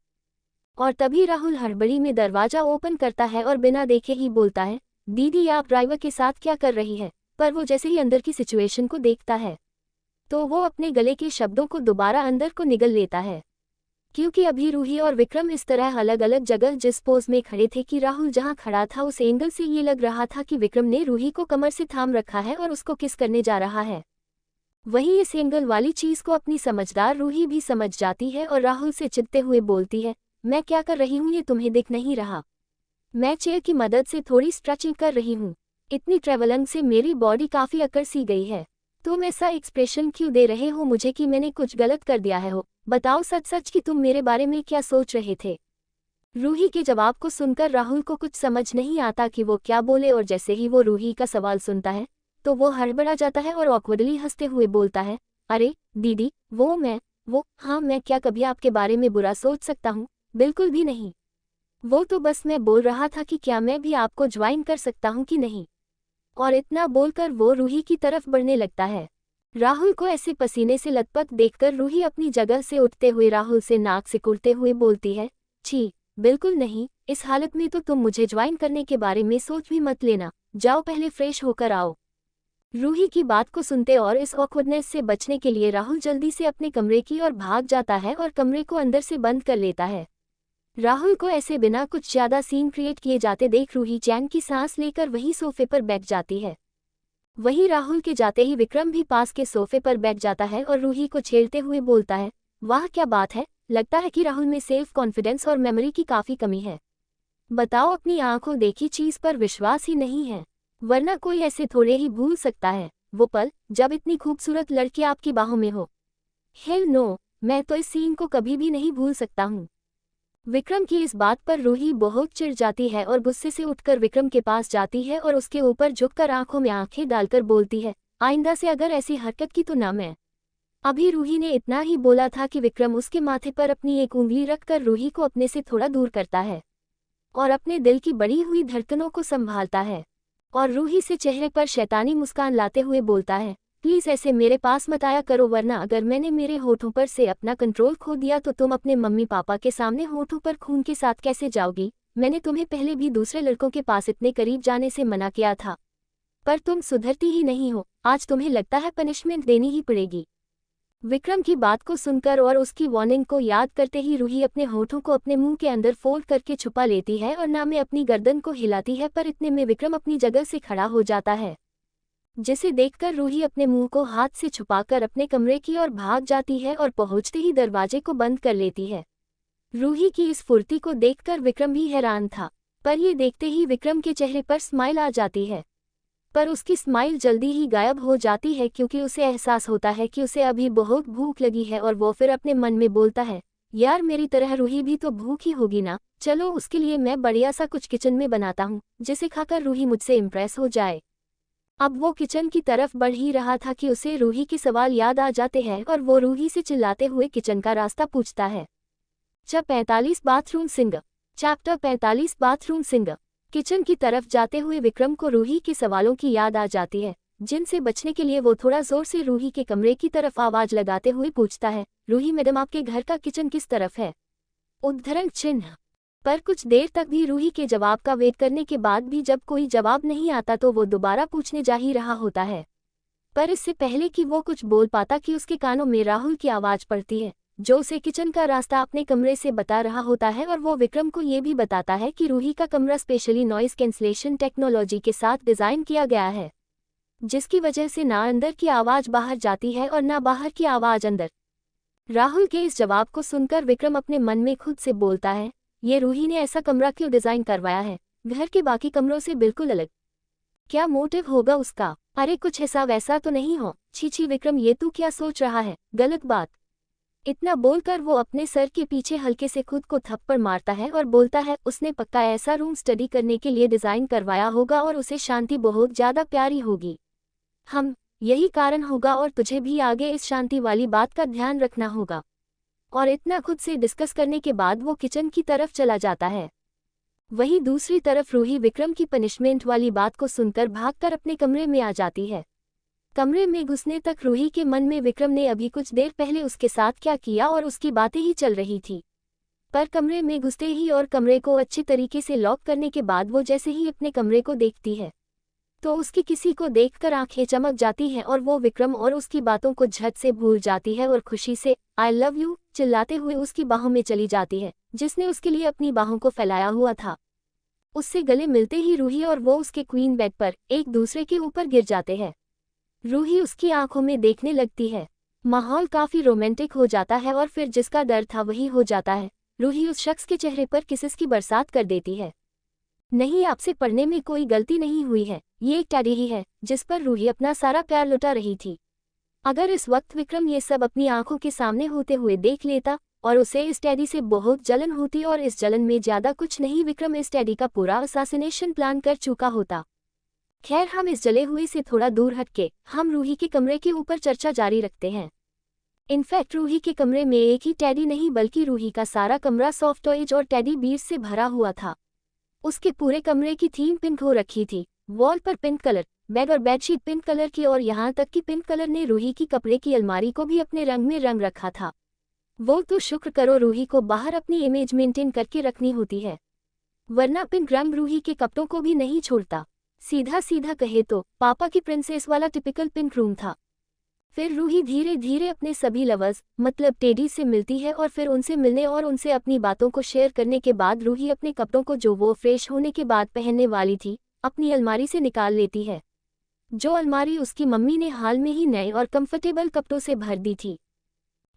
और तभी राहुल हड़बड़ी में दरवाजा ओपन करता है और बिना देखे ही बोलता है, दीदी आप ड्राइवर के साथ क्या कर रही है? पर वो जैसे ही अंदर की सिचुएशन को देखता है तो वो अपने गले के शब्दों को दोबारा अंदर को निगल लेता है, क्योंकि अभी रूही और विक्रम इस तरह अलग अलग जगह जिस पोज में खड़े थे कि राहुल जहां खड़ा था उस एंगल से ये लग रहा था कि विक्रम ने रूही को कमर से थाम रखा है और उसको किस करने जा रहा है। वहीं इस एंगल वाली चीज को अपनी समझदार रूही भी समझ जाती है और राहुल से चिढ़ते हुए बोलती है, मैं क्या कर रही हूँ ये तुम्हें दिख नहीं रहा? मैं चेयर की मदद से थोड़ी स्ट्रेचिंग कर रही हूँ। इतनी ट्रैवलिंग से मेरी बॉडी काफी अकड़ सी गई है। तुम ऐसा एक्सप्रेशन क्यों दे रहे हो मुझे कि मैंने कुछ गलत कर दिया है? हो बताओ सच सच कि तुम मेरे बारे में क्या सोच रहे थे? रूही के जवाब को सुनकर राहुल को कुछ समझ नहीं आता कि वो क्या बोले, और जैसे ही वो रूही का सवाल सुनता है तो वो हड़बड़ा जाता है और ऑकवर्डली हंसते हुए बोलता है, अरे दीदी, हाँ, मैं क्या कभी आपके बारे में बुरा सोच सकता हूँ? बिल्कुल भी नहीं। वो तो बस मैं बोल रहा था कि क्या मैं भी आपको ज्वाइन कर सकता हूँ कि नहीं। और इतना बोलकर वो रूही की तरफ बढ़ने लगता है। राहुल को ऐसे पसीने से लथपथ देखकर रूही अपनी जगह से उठते हुए राहुल से नाक सिकुड़ते हुए बोलती है, छी, बिल्कुल नहीं, इस हालत में तो तुम मुझे ज्वाइन करने के बारे में सोच भी मत लेना, जाओ पहले फ्रेश होकर आओ। रूही की बात को सुनते और इस ऑकवर्डनेस से बचने के लिए राहुल जल्दी से अपने कमरे की ओर भाग जाता है और कमरे को अंदर से बंद कर लेता है। राहुल को ऐसे बिना कुछ ज्यादा सीन क्रिएट किए जाते देख रूही चैन की सांस लेकर वही सोफे पर बैठ जाती है। वहीं राहुल के जाते ही विक्रम भी पास के सोफे पर बैठ जाता है और रूही को छेड़ते हुए बोलता है, वाह क्या बात है, लगता है कि राहुल में सेल्फ कॉन्फिडेंस और मेमोरी की काफी कमी है। बताओ, अपनी आंखों देखी चीज पर विश्वास ही नहीं है, वरना कोई ऐसे थोड़े ही भूल सकता है वो पल जब इतनी खूबसूरत लड़की आपकी बाहों में हो। हेल नो, मैं तो इस सीन को कभी भी नहीं भूल सकता हूँ। विक्रम की इस बात पर रूही बहुत चिढ़ जाती है और गुस्से से उठकर विक्रम के पास जाती है और उसके ऊपर झुककर आंखों में आंखें डालकर बोलती है, आइंदा से अगर ऐसी हरकत की तो ना मैं। अभी रूही ने इतना ही बोला था कि विक्रम उसके माथे पर अपनी एक उंगली रखकर रूही को अपने से थोड़ा दूर करता है और अपने दिल की बढ़ी हुई धड़कनों को संभालता है और रूही से चेहरे पर शैतानी मुस्कान लाते हुए बोलता है, प्लीज ऐसे मेरे पास मत आया करो, वरना अगर मैंने मेरे होठों पर से अपना कंट्रोल खो दिया तो तुम अपने मम्मी पापा के सामने होठों पर खून के साथ कैसे जाओगी। मैंने तुम्हें पहले भी दूसरे लड़कों के पास इतने करीब जाने से मना किया था, पर तुम सुधरती ही नहीं हो, आज तुम्हें लगता है पनिशमेंट देनी ही पड़ेगी। विक्रम की बात को सुनकर और उसकी वार्निंग को याद करते ही रूही अपने होठों को अपने मुंह के अंदर फोल्ड करके छुपा लेती है और ना में अपनी गर्दन को हिलाती है, पर इतने में विक्रम अपनी जगह से खड़ा हो जाता है, जिसे देखकर रूही अपने मुंह को हाथ से छुपाकर अपने कमरे की ओर भाग जाती है और पहुंचते ही दरवाजे को बंद कर लेती है। रूही की इस फुर्ती को देखकर विक्रम भी हैरान था, पर ये देखते ही विक्रम के चेहरे पर स्माइल आ जाती है, पर उसकी स्माइल जल्दी ही गायब हो जाती है क्योंकि उसे एहसास होता है कि उसे अभी बहुत भूख लगी है और वो फिर अपने मन में बोलता है, यार मेरी तरह रूही भी तो भूखी होगी ना, चलो उसके लिए मैं बढ़िया सा कुछ किचन में बनाता हूँ जिसे खाकर रूही मुझसे इम्प्रेस हो जाए। अब वो किचन की तरफ बढ़ ही रहा था कि उसे रूही के सवाल याद आ जाते हैं और वो रूही से चिल्लाते हुए किचन का रास्ता पूछता है। Chapter 45 bathroom singer. Chapter 45 bathroom singer. Kitchen की तरफ जाते हुए विक्रम को रूही के सवालों की याद आ जाती है, जिनसे बचने के लिए वो थोड़ा जोर से रूही के कमरे की तरफ आवाज लगाते हुए पूछता है, रूही मैडम आपके घर का किचन किस तरफ है? उद्धरण चिन्ह। पर कुछ देर तक भी रूही के जवाब का वेट करने के बाद भी जब कोई जवाब नहीं आता तो वो दोबारा पूछने जा ही रहा होता है, पर इससे पहले कि वो कुछ बोल पाता कि उसके कानों में राहुल की आवाज पड़ती है, जो उसे किचन का रास्ता अपने कमरे से बता रहा होता है और वो विक्रम को ये भी बताता है कि रूही का कमरा स्पेशली नॉइस कैंसलेशन टेक्नोलॉजी के साथ डिजाइन किया गया है, जिसकी वजह से ना अंदर की आवाज बाहर जाती है और ना बाहर की आवाज अंदर। राहुल के इस जवाब को सुनकर विक्रम अपने मन में खुद से बोलता है, ये रूही ने ऐसा कमरा क्यों डिजाइन करवाया है, घर के बाकी कमरों से बिल्कुल अलग? क्या मोटिव होगा उसका? अरे कुछ ऐसा वैसा तो नहीं हो? छी विक्रम, ये तू क्या सोच रहा है, गलत बात। इतना बोलकर वो अपने सर के पीछे हल्के से खुद को थप्पड़ मारता है और बोलता है, उसने पक्का ऐसा रूम स्टडी करने के लिए डिजाइन करवाया होगा और उसे शांति बहुत ज्यादा प्यारी होगी। यही कारण होगा और तुझे भी आगे इस शांति वाली बात का ध्यान रखना होगा। और इतना खुद से डिस्कस करने के बाद वो किचन की तरफ चला जाता है। वहीं दूसरी तरफ रूही विक्रम की पनिशमेंट वाली बात को सुनकर भागकर अपने कमरे में आ जाती है। कमरे में घुसने तक रूही के मन में विक्रम ने अभी कुछ देर पहले उसके साथ क्या किया और उसकी बातें ही चल रही थी, पर कमरे में घुसते ही और कमरे को अच्छी तरीके से लॉक करने के बाद वो जैसे ही अपने कमरे को देखती है तो उसकी किसी को देखकर आंखें चमक जाती हैं और वो विक्रम और उसकी बातों को झट से भूल जाती है और खुशी से आई लव यू चिल्लाते हुए उसकी बाहों में चली जाती है, जिसने उसके लिए अपनी बाहों को फैलाया हुआ था। उससे गले मिलते ही रूही और वो उसके क्वीन बेड पर एक दूसरे के ऊपर गिर जाते हैं। रूही उसकी आंखों में देखने लगती है। माहौल काफी रोमांटिक हो जाता है और फिर जिसका डर था वही हो जाता है। रूही उस शख्स के चेहरे पर किसेस की बरसात कर देती है। नहीं, आपसे पढ़ने में कोई गलती नहीं हुई है, ये एक टैडी ही है जिस पर रूही अपना सारा प्यार लुटा रही थी। अगर इस वक्त विक्रम ये सब अपनी आंखों के सामने होते हुए देख लेता और उसे इस टेडी से बहुत जलन होती और इस जलन में ज्यादा कुछ नहीं, विक्रम इस टेडी का पूरा असासिनेशन प्लान कर चुका होता। खैर, हम इस जले हुए से थोड़ा दूर हटके हम रूही के कमरे के ऊपर चर्चा जारी रखते हैं। इनफैक्ट रूही के कमरे में एक ही टेडी नहीं बल्कि रूही का सारा कमरा सॉफ्ट टॉयज और टेडी बीर्स से भरा हुआ था। उसके पूरे कमरे की थीम पिंक हो रखी थी, वॉल पर पिंक कलर, बेड और बेडशीट पिंक कलर की, और यहाँ तक कि पिंक कलर ने रूही की कपड़े की अलमारी को भी अपने रंग में रंग रखा था। वो तो शुक्र करो रूही को बाहर अपनी इमेज मेंटेन करके रखनी होती है, वरना पिंक रंग रूही के कपड़ों को भी नहीं छोड़ता। सीधा सीधा कहे तो पापा की प्रिंसेस वाला टिपिकल पिंक रूम था। फिर रूही धीरे धीरे अपने सभी लवर्स मतलब टेडी से मिलती है और फिर उनसे मिलने और उनसे अपनी बातों को शेयर करने के बाद रूही अपने कपड़ों को जो वो फ्रेश होने के बाद पहनने वाली थी अपनी अलमारी से निकाल लेती है, जो अलमारी उसकी मम्मी ने हाल में ही नए और कंफर्टेबल कपड़ों से भर दी थी।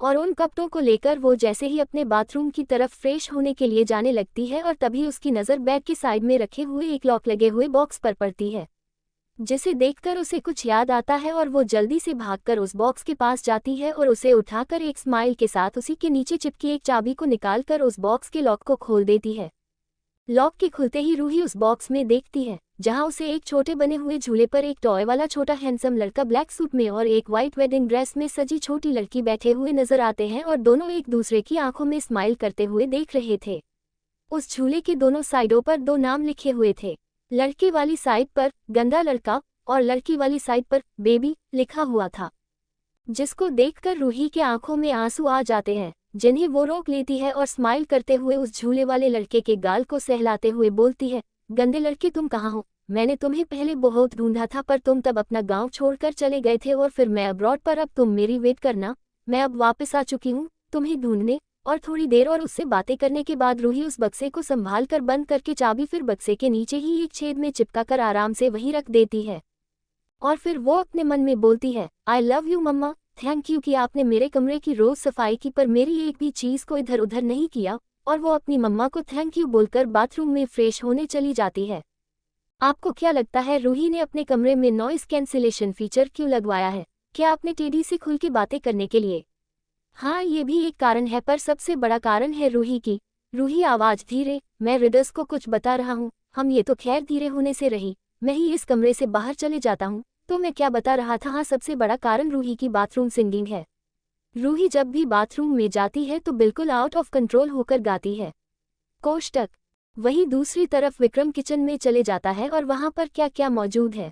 और उन कपड़ों को लेकर वो जैसे ही अपने बाथरूम की तरफ फ्रेश होने के लिए जाने लगती है और तभी उसकी नज़र बेड के साइड में रखे हुए एक लॉक लगे हुए बॉक्स पर पड़ती है, जिसे देखकर उसे कुछ याद आता है और वो जल्दी से भागकर उस बॉक्स के पास जाती है और उसे उठाकर एक स्माइल के साथ उसी के नीचे चिपकी एक चाबी को निकालकर उस बॉक्स के लॉक को खोल देती है। लॉक के खुलते ही रूही उस बॉक्स में देखती है जहां उसे एक छोटे बने हुए झूले पर एक टॉय वाला छोटा हैंडसम लड़का ब्लैक सूट में और एक वाइट वेडिंग ड्रेस में सजी छोटी लड़की बैठे हुए नजर आते हैं और दोनों एक दूसरे की आंखों में स्माइल करते हुए देख रहे थे। उस झूले के दोनों साइडों पर 2 नाम लिखे हुए थे, लड़के वाली साइड पर गंदा लड़का और लड़की वाली साइड पर बेबी लिखा हुआ था, जिसको देखकर रूही के आंखों में आंसू आ जाते हैं, जिन्हें वो रोक लेती है और स्माइल करते हुए उस झूले वाले लड़के के गाल को सहलाते हुए बोलती है, गंदे लड़के तुम कहाँ हो? मैंने तुम्हें पहले बहुत ढूंढा था पर तुम तब अपना गांव छोड़कर चले गए थे और फिर मैं अब्रॉड पर, अब तुम मेरी वेट करना, मैं अब वापस आ चुकी हूँ तुम्हें ढूंढने। और थोड़ी देर और उससे बातें करने के बाद रूही उस बक्से को संभाल कर बंद करके चाबी फिर बक्से के नीचे ही एक छेद में चिपका कर आराम से वहीं रख देती है। और फिर वो अपने मन में बोलती है, I love you mamma, thank you कि आपने मेरे कमरे की रोज सफाई की पर मेरी एक भी चीज को इधर उधर नहीं किया। और वो अपनी मम्मा को थैंक यू बोलकर बाथरूम में फ्रेश होने चली जाती है। आपको क्या लगता है रूही ने अपने कमरे में नॉइस कैंसिलेशन फीचर क्यों लगवाया है? क्या आपने टेडी से खुल के बातें करने के लिए? हाँ, ये भी एक कारण है पर सबसे बड़ा कारण है रूही की। रूही आवाज धीरे, मैं रीडर्स को कुछ बता रहा हूँ, हम ये तो खैर धीरे होने से रही, मैं ही इस कमरे से बाहर चले जाता हूँ। तो मैं क्या बता रहा था? हाँ, सबसे बड़ा कारण रूही की बाथरूम सिंगिंग है। रूही जब भी बाथरूम में जाती है तो बिल्कुल आउट ऑफ कंट्रोल होकर गाती है। कोष्टक। वहीं दूसरी तरफ विक्रम किचन में चले जाता है और वहां पर क्या क्या मौजूद है,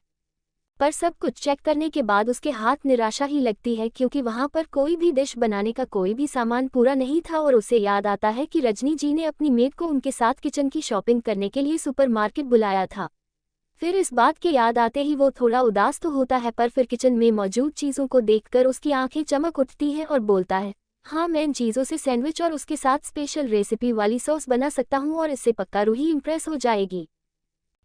पर सब कुछ चेक करने के बाद उसके हाथ निराशा ही लगती है क्योंकि वहां पर कोई भी डिश बनाने का कोई भी सामान पूरा नहीं था। और उसे याद आता है कि रजनी जी ने अपनी मेड को उनके साथ किचन की शॉपिंग करने के लिए सुपरमार्केट बुलाया था। फिर इस बात के याद आते ही वो थोड़ा उदास तो होता है पर फिर किचन में मौजूद चीज़ों को देखकर उसकी आंखें चमक उठती हैं और बोलता है, हाँ, मैं इन चीज़ों से सैंडविच और उसके साथ स्पेशल रेसिपी वाली सॉस बना सकता हूँ और इससे पक्का रूही इंप्रेस हो जाएगी।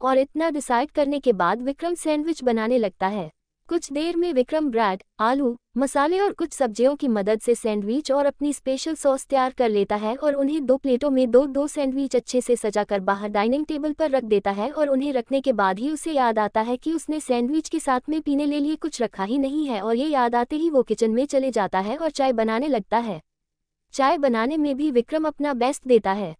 और इतना डिसाइड करने के बाद विक्रम सैंडविच बनाने लगता है। कुछ देर में विक्रम ब्रेड, आलू, मसाले और कुछ सब्जियों की मदद से सैंडविच और अपनी स्पेशल सॉस तैयार कर लेता है और उन्हें 2 प्लेटों में 2-2 सैंडविच अच्छे से सजाकर बाहर डाइनिंग टेबल पर रख देता है। और उन्हें रखने के बाद ही उसे याद आता है कि उसने सैंडविच के साथ में पीने ले लिए कुछ रखा ही नहीं है। और ये याद आते ही वो किचन में चले जाता है और चाय बनाने लगता है। चाय बनाने में भी विक्रम अपना बेस्ट देता है।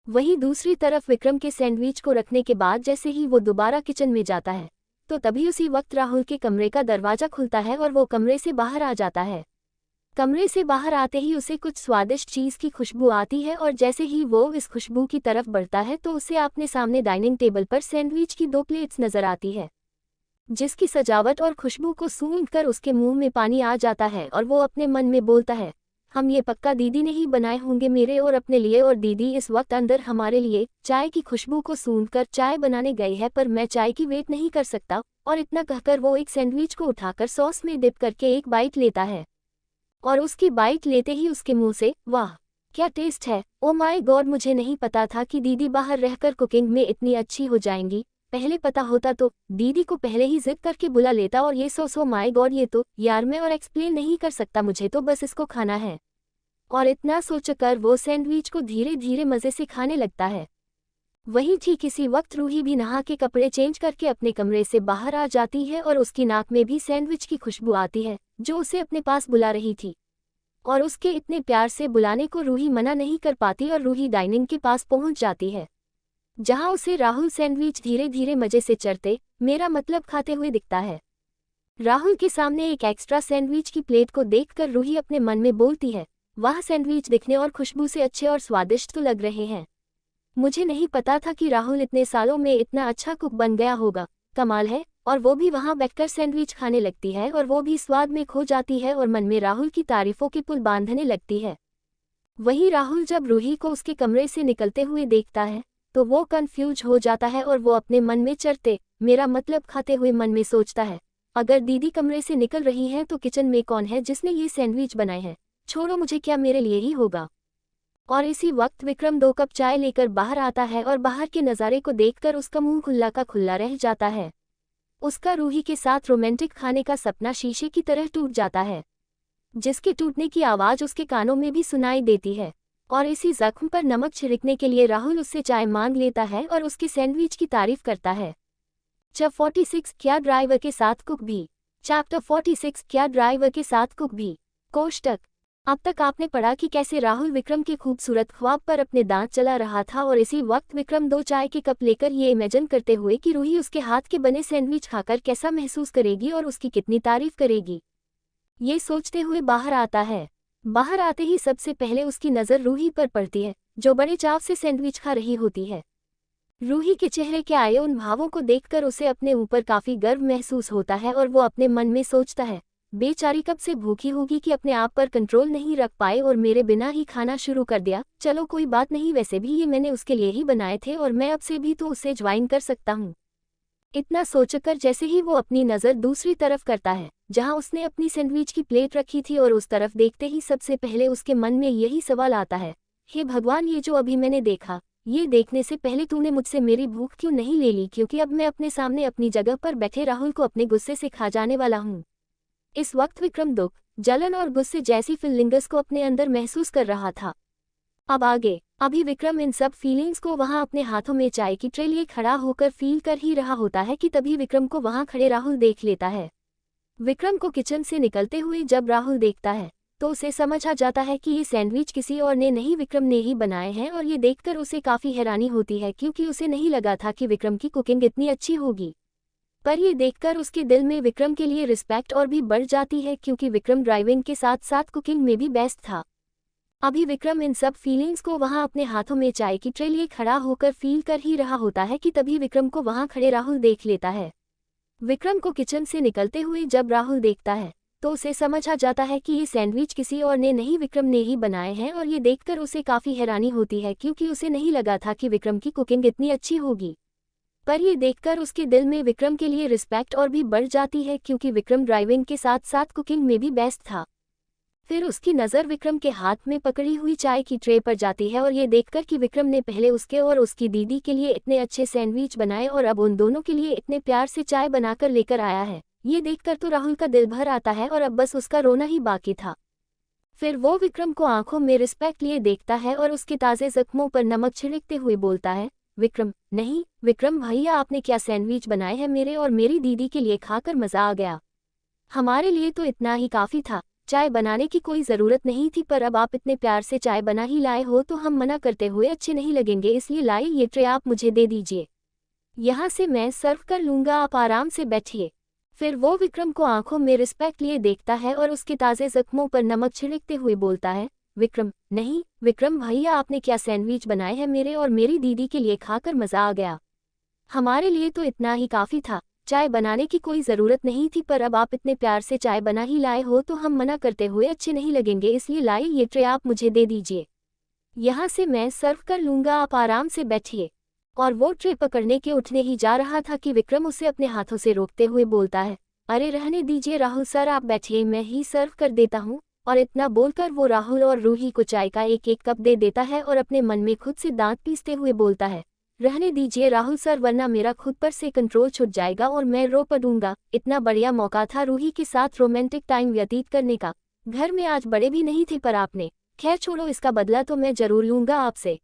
वहीं दूसरी तरफ विक्रम के सैंडविच को रखने के बाद जैसे ही वो दोबारा किचन में जाता है तो तभी उसी वक्त राहुल के कमरे का दरवाजा खुलता है और वो कमरे से बाहर आ जाता है। कमरे से बाहर आते ही उसे कुछ स्वादिष्ट चीज़ की खुशबू आती है और जैसे ही वो इस खुशबू की तरफ बढ़ता है तो उसे अपने सामने डाइनिंग टेबल पर सैंडविच की 2 प्लेट्स नजर आती है, जिसकी सजावट और खुशबू को सूंघकर उसके मुंह में पानी आ जाता है और वो अपने मन में बोलता है, हम ये पक्का दीदी ने ही बनाए होंगे मेरे और अपने लिए, और दीदी इस वक्त अंदर हमारे लिए चाय की खुशबू को सूंघकर चाय बनाने गई है पर मैं चाय की वेट नहीं कर सकता। और इतना कहकर वो एक सैंडविच को उठाकर सॉस में डिप करके एक बाइट लेता है और उसकी बाइट लेते ही उसके मुंह से, वाह क्या टेस्ट है, ओ माय गॉड, मुझे नहीं पता था कि दीदी बाहर रहकर कुकिंग में इतनी अच्छी हो जाएंगी, पहले पता होता तो दीदी को पहले ही जिद करके बुला लेता। और ये सॉस, ओ माय गॉड, ये तो यार मैं और एक्सप्लेन नहीं कर सकता, मुझे तो बस इसको खाना है। और इतना सोचकर वो सैंडविच को धीरे धीरे मज़े से खाने लगता है। वहीं ठीक इसी वक्त रूही भी नहा के कपड़े चेंज करके अपने कमरे से बाहर आ जाती है और उसकी नाक में भी सैंडविच की खुशबू आती है जो उसे अपने पास बुला रही थी। और उसके इतने प्यार से बुलाने को रूही मना नहीं कर पाती और रूही डाइनिंग के पास पहुंच जाती है, जहां उसे राहुल सैंडविच धीरे धीरे मजे से चरते, मेरा मतलब खाते हुए दिखता है। राहुल के सामने एक एक्स्ट्रा सैंडविच की प्लेट को देखकर रूही अपने मन में बोलती है, वाह, सैंडविच दिखने और खुशबू से अच्छे और स्वादिष्ट तो लग रहे हैं। मुझे नहीं पता था कि राहुल इतने सालों में इतना अच्छा कुक बन गया होगा, कमाल है। और वो भी वहां बैठकर सैंडविच खाने लगती है और वो भी स्वाद में खो जाती है और मन में राहुल की तारीफों के पुल बांधने लगती है। वहीं राहुल जब रूही को उसके कमरे से निकलते हुए देखता है तो वो कंफ्यूज हो जाता है और वो अपने मन में चरते, मेरा मतलब खाते हुए मन में सोचता है, अगर दीदी कमरे से निकल रही हैं तो किचन में कौन है जिसने ये सैंडविच बनाए हैं, छोड़ो, मुझे क्या, मेरे लिए ही होगा। और इसी वक्त विक्रम 2 कप चाय लेकर बाहर आता है और बाहर के नज़ारे को देखकर उसका मुंह खुल्ला का खुल्ला रह जाता है। उसका रूही के साथ रोमांटिक खाने का सपना शीशे की तरह टूट जाता है, जिसके टूटने की आवाज़ उसके कानों में भी सुनाई देती है। और इसी जख्म पर नमक छिड़कने के लिए राहुल उससे चाय मांग लेता है और उसके सैंडविच की तारीफ करता है। चैप्टर 46 क्या ड्राइवर के साथ कुक भी। चैप्टर 46 क्या ड्राइवर के साथ कुक भी। कोष्टक। अब तक आपने पढ़ा कि कैसे राहुल विक्रम के खूबसूरत ख्वाब पर अपने दांत चला रहा था और इसी वक्त विक्रम 2 चाय के कप लेकर ये इमेजिन करते हुए कि रूही उसके हाथ के बने सैंडविच खाकर कैसा महसूस करेगी और उसकी कितनी तारीफ करेगी, ये सोचते हुए बाहर आता है। बाहर आते ही सबसे पहले उसकी नज़र रूही पर पड़ती है, जो बड़े चाव से सैंडविच खा रही होती है। रूही के चेहरे के आए उन भावों को देखकर उसे अपने ऊपर काफ़ी गर्व महसूस होता है और वो अपने मन में सोचता है, बेचारी कब से भूखी होगी कि अपने आप पर कंट्रोल नहीं रख पाए और मेरे बिना ही खाना शुरू कर दिया। चलो कोई बात नहीं, वैसे भी ये मैंने उसके लिए ही बनाए थे और मैं अब से भी तो उसे ज्वाइन कर सकता हूँ। इतना सोचकर जैसे ही वो अपनी नज़र दूसरी तरफ करता है जहां उसने अपनी सैंडविच की प्लेट रखी थी और उस तरफ देखते ही सबसे पहले उसके मन में यही सवाल आता है, हे भगवान, ये जो अभी मैंने देखा, ये देखने से पहले तूने मुझसे मेरी भूख क्यों नहीं ले ली, क्योंकि अब मैं अपने सामने अपनी जगह पर बैठे राहुल को अपने गुस्से से खा जाने वाला हूँ। इस वक्त विक्रम दुख, जलन और गुस्से जैसी फीलिंग्स को अपने अंदर महसूस कर रहा था। अब आगे, अभी विक्रम इन सब फीलिंग्स को वहां अपने हाथों में चाय की ट्रे लिए खड़ा होकर फील कर ही रहा होता है कि तभी विक्रम को वहां खड़े राहुल देख लेता है। विक्रम को किचन से निकलते हुए जब राहुल देखता है तो उसे समझ आ जाता है कि ये सैंडविच किसी और ने नहीं विक्रम ने ही बनाए हैं और ये देखकर उसे काफ़ी हैरानी होती है क्योंकि उसे नहीं लगा था कि विक्रम की कुकिंग इतनी अच्छी होगी। पर ये देखकर उसके दिल में विक्रम के लिए रिस्पेक्ट और भी बढ़ जाती है क्योंकि विक्रम ड्राइविंग के साथ साथ कुकिंग में भी बेस्ट था। अभी विक्रम इन सब फीलिंग्स को वहां अपने हाथों में चाय की ट्रे लिए खड़ा होकर फील कर ही रहा होता है कि तभी विक्रम को वहां खड़े राहुल देख लेता है। विक्रम को किचन से निकलते हुए जब राहुल देखता है तो उसे समझ आ जाता है कि ये सैंडविच किसी और ने नहीं विक्रम ने ही बनाए हैं और ये देखकर उसे काफ़ी हैरानी होती है क्योंकि उसे नहीं लगा था कि विक्रम की कुकिंग इतनी अच्छी होगी। पर ये देखकर उसके दिल में विक्रम के लिए रिस्पेक्ट और भी बढ़ जाती है क्योंकि विक्रम ड्राइविंग के साथ साथ कुकिंग में भी बेस्ट था। फिर उसकी नज़र विक्रम के हाथ में पकड़ी हुई चाय की ट्रे पर जाती है और ये देखकर कि विक्रम ने पहले उसके और उसकी दीदी के लिए इतने अच्छे सैंडविच बनाए और अब उन दोनों के लिए इतने प्यार से चाय बनाकर लेकर आया है, ये देखकर तो राहुल का दिल भर आता है और अब बस उसका रोना ही बाकी था। फिर वो विक्रम को आंखों में रिस्पेक्ट लिए देखता है और उसके ताज़े जख्मों पर नमक छिड़कते हुए बोलता है, विक्रम, नहीं विक्रम भैया, आपने क्या सैंडविच बनाए हैं, मेरे और मेरी दीदी के लिए खाकर मज़ा आ गया। हमारे लिए तो इतना ही काफ़ी था, चाय बनाने की कोई ज़रूरत नहीं थी, पर अब आप इतने प्यार से चाय बना ही लाए हो तो हम मना करते हुए अच्छे नहीं लगेंगे, इसलिए लाए ये ट्रे आप मुझे दे दीजिए, यहाँ से मैं सर्व कर लूँगा, आप आराम से बैठिए। फिर वो विक्रम को आंखों में रिस्पेक्ट लिए देखता है और उसके ताज़े जख्मों पर नमक छिड़कते हुए बोलता है, विक्रम, नहीं विक्रम भैया, आपने क्या सैंडविच बनाए हैं, मेरे और मेरी दीदी के लिए खाकर मज़ा आ गया। हमारे लिए तो इतना ही काफ़ी था, चाय बनाने की कोई ज़रूरत नहीं थी, पर अब आप इतने प्यार से चाय बना ही लाए हो तो हम मना करते हुए अच्छे नहीं लगेंगे, इसलिए लाए ये ट्रे आप मुझे दे दीजिए, यहाँ से मैं सर्व कर लूँगा, आप आराम से बैठिए। और वो ट्रे पकड़ने के उठने ही जा रहा था कि विक्रम उसे अपने हाथों से रोकते हुए बोलता है, अरे रहने दीजिए राहुल सर, आप बैठिए, मैं ही सर्व कर देता हूँ। और इतना बोलकर वो राहुल और रूही को चाय का एक एक कप दे देता है और अपने मन में खुद से दांत पीसते हुए बोलता है, रहने दीजिए राहुल सर, वरना मेरा खुद पर से कंट्रोल छूट जाएगा और मैं रो पड़ूंगा। इतना बढ़िया मौका था रूही के साथ रोमांटिक टाइम व्यतीत करने का, घर में आज बड़े भी नहीं थे, पर आपने, खैर छोड़ो, इसका बदला तो मैं जरूर लूँगा आपसे।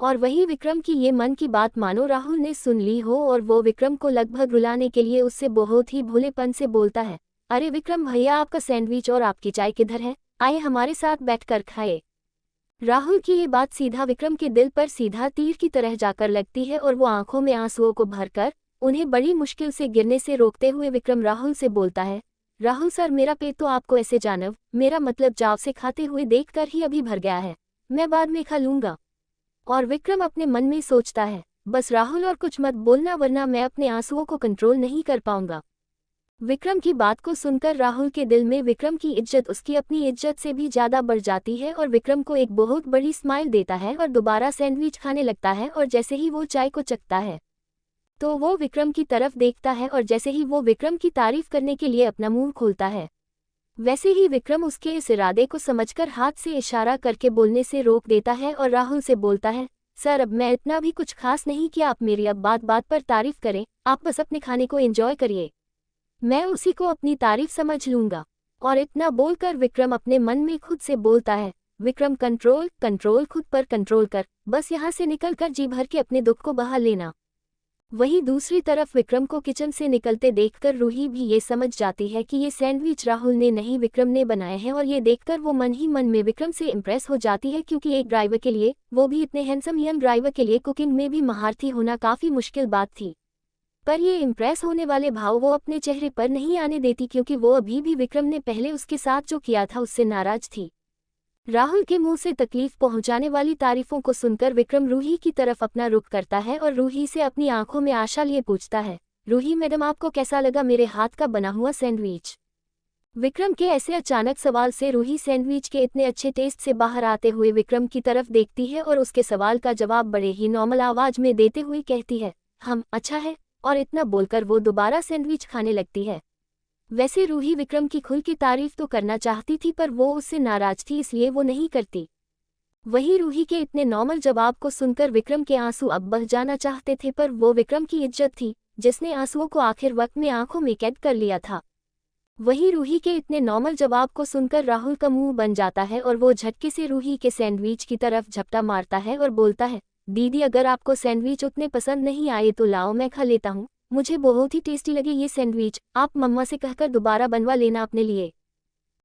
और वही विक्रम की ये मन की बात मानो राहुल ने सुन ली हो और वो विक्रम को लगभग रुलाने के लिए उससे बहुत ही भोलेपन से बोलता है, अरे विक्रम भैया, आपका सैंडविच और आपकी चाय किधर है, आइए हमारे साथ बैठकर खाए। राहुल की ये बात सीधा विक्रम के दिल पर सीधा तीर की तरह जाकर लगती है और वो आंखों में आंसुओं को भरकर उन्हें बड़ी मुश्किल से गिरने से रोकते हुए विक्रम राहुल से बोलता है, राहुल सर, मेरा पेट तो आपको ऐसे जानव, मेरा मतलब जाव से खाते हुए देखकर ही अभी भर गया है, मैं बाद में खा लूंगा। और विक्रम अपने मन में सोचता है, बस राहुल और कुछ मत बोलना वरना मैं अपने आंसुओं को कंट्रोल नहीं कर पाऊंगा। विक्रम की बात को सुनकर राहुल के दिल में विक्रम की इज्जत उसकी अपनी इज्जत से भी ज्यादा बढ़ जाती है और विक्रम को एक बहुत बड़ी स्माइल देता है और दोबारा सैंडविच खाने लगता है। और जैसे ही वो चाय को चखता है तो वो विक्रम की तरफ देखता है और जैसे ही वो विक्रम की तारीफ करने के लिए अपना मुंह खोलता है वैसे ही विक्रम उसके इस इरादे को समझकर हाथ से इशारा करके बोलने से रोक देता है और राहुल से बोलता है, सर अब मैं इतना भी कुछ खास नहीं किया, आप मेरी अब बात बात पर तारीफ करें, आप बस अपने खाने को एंजॉय करिए, मैं उसी को अपनी तारीफ समझ लूंगा। और इतना बोलकर विक्रम अपने मन में खुद से बोलता है, विक्रम कंट्रोल कंट्रोल, खुद पर कंट्रोल कर, बस यहाँ से निकल कर जी भर के अपने दुख को बहा लेना। वहीं दूसरी तरफ विक्रम को किचन से निकलते देखकर रूही भी ये समझ जाती है कि ये सैंडविच राहुल ने नहीं विक्रम ने बनाए हैं और ये देखकर वो मन ही मन में विक्रम से इम्प्रेस हो जाती है, क्योंकि एक ड्राइवर के लिए, वो भी इतने हैंडसम यंग ड्राइवर के लिए कुकिंग में भी महारथी होना काफ़ी मुश्किल बात थी। पर ये इम्प्रेस होने वाले भाव वो अपने चेहरे पर नहीं आने देती, क्योंकि वो अभी भी विक्रम ने पहले उसके साथ जो किया था उससे नाराज थी। राहुल के मुंह से तकलीफ पहुंचाने वाली तारीफों को सुनकर विक्रम रूही की तरफ अपना रुख करता है और रूही से अपनी आंखों में आशा लिए पूछता है, रूही मैडम आपको कैसा लगा मेरे हाथ का बना हुआ सैंडविच। विक्रम के ऐसे अचानक सवाल से रूही सैंडविच के इतने अच्छे टेस्ट से बाहर आते हुए विक्रम की तरफ देखती है और उसके सवाल का जवाब बड़े ही नॉर्मल आवाज में देते हुए कहती है, अच्छा है, और इतना बोलकर वो दोबारा सैंडविच खाने लगती है। वैसे रूही विक्रम की खुल की तारीफ तो करना चाहती थी पर वो उससे नाराज थी, इसलिए वो नहीं करती। वहीं रूही के इतने नॉर्मल जवाब को सुनकर विक्रम के आंसू अब बह जाना चाहते थे, पर वो विक्रम की इज्जत थी जिसने आंसुओं को आखिर वक्त में आंखों में कैद कर लिया था। वहीं रूही के इतने नॉर्मल जवाब को सुनकर राहुल का मुंह बन जाता है और वो झटके से रूही के सैंडविच की तरफ झपटा मारता है और बोलता है, दीदी अगर आपको सैंडविच उतने पसंद नहीं आए तो लाओ मैं खा लेता हूँ, मुझे बहुत ही टेस्टी लगे ये सैंडविच, आप मम्मा से कहकर दोबारा बनवा लेना अपने लिए।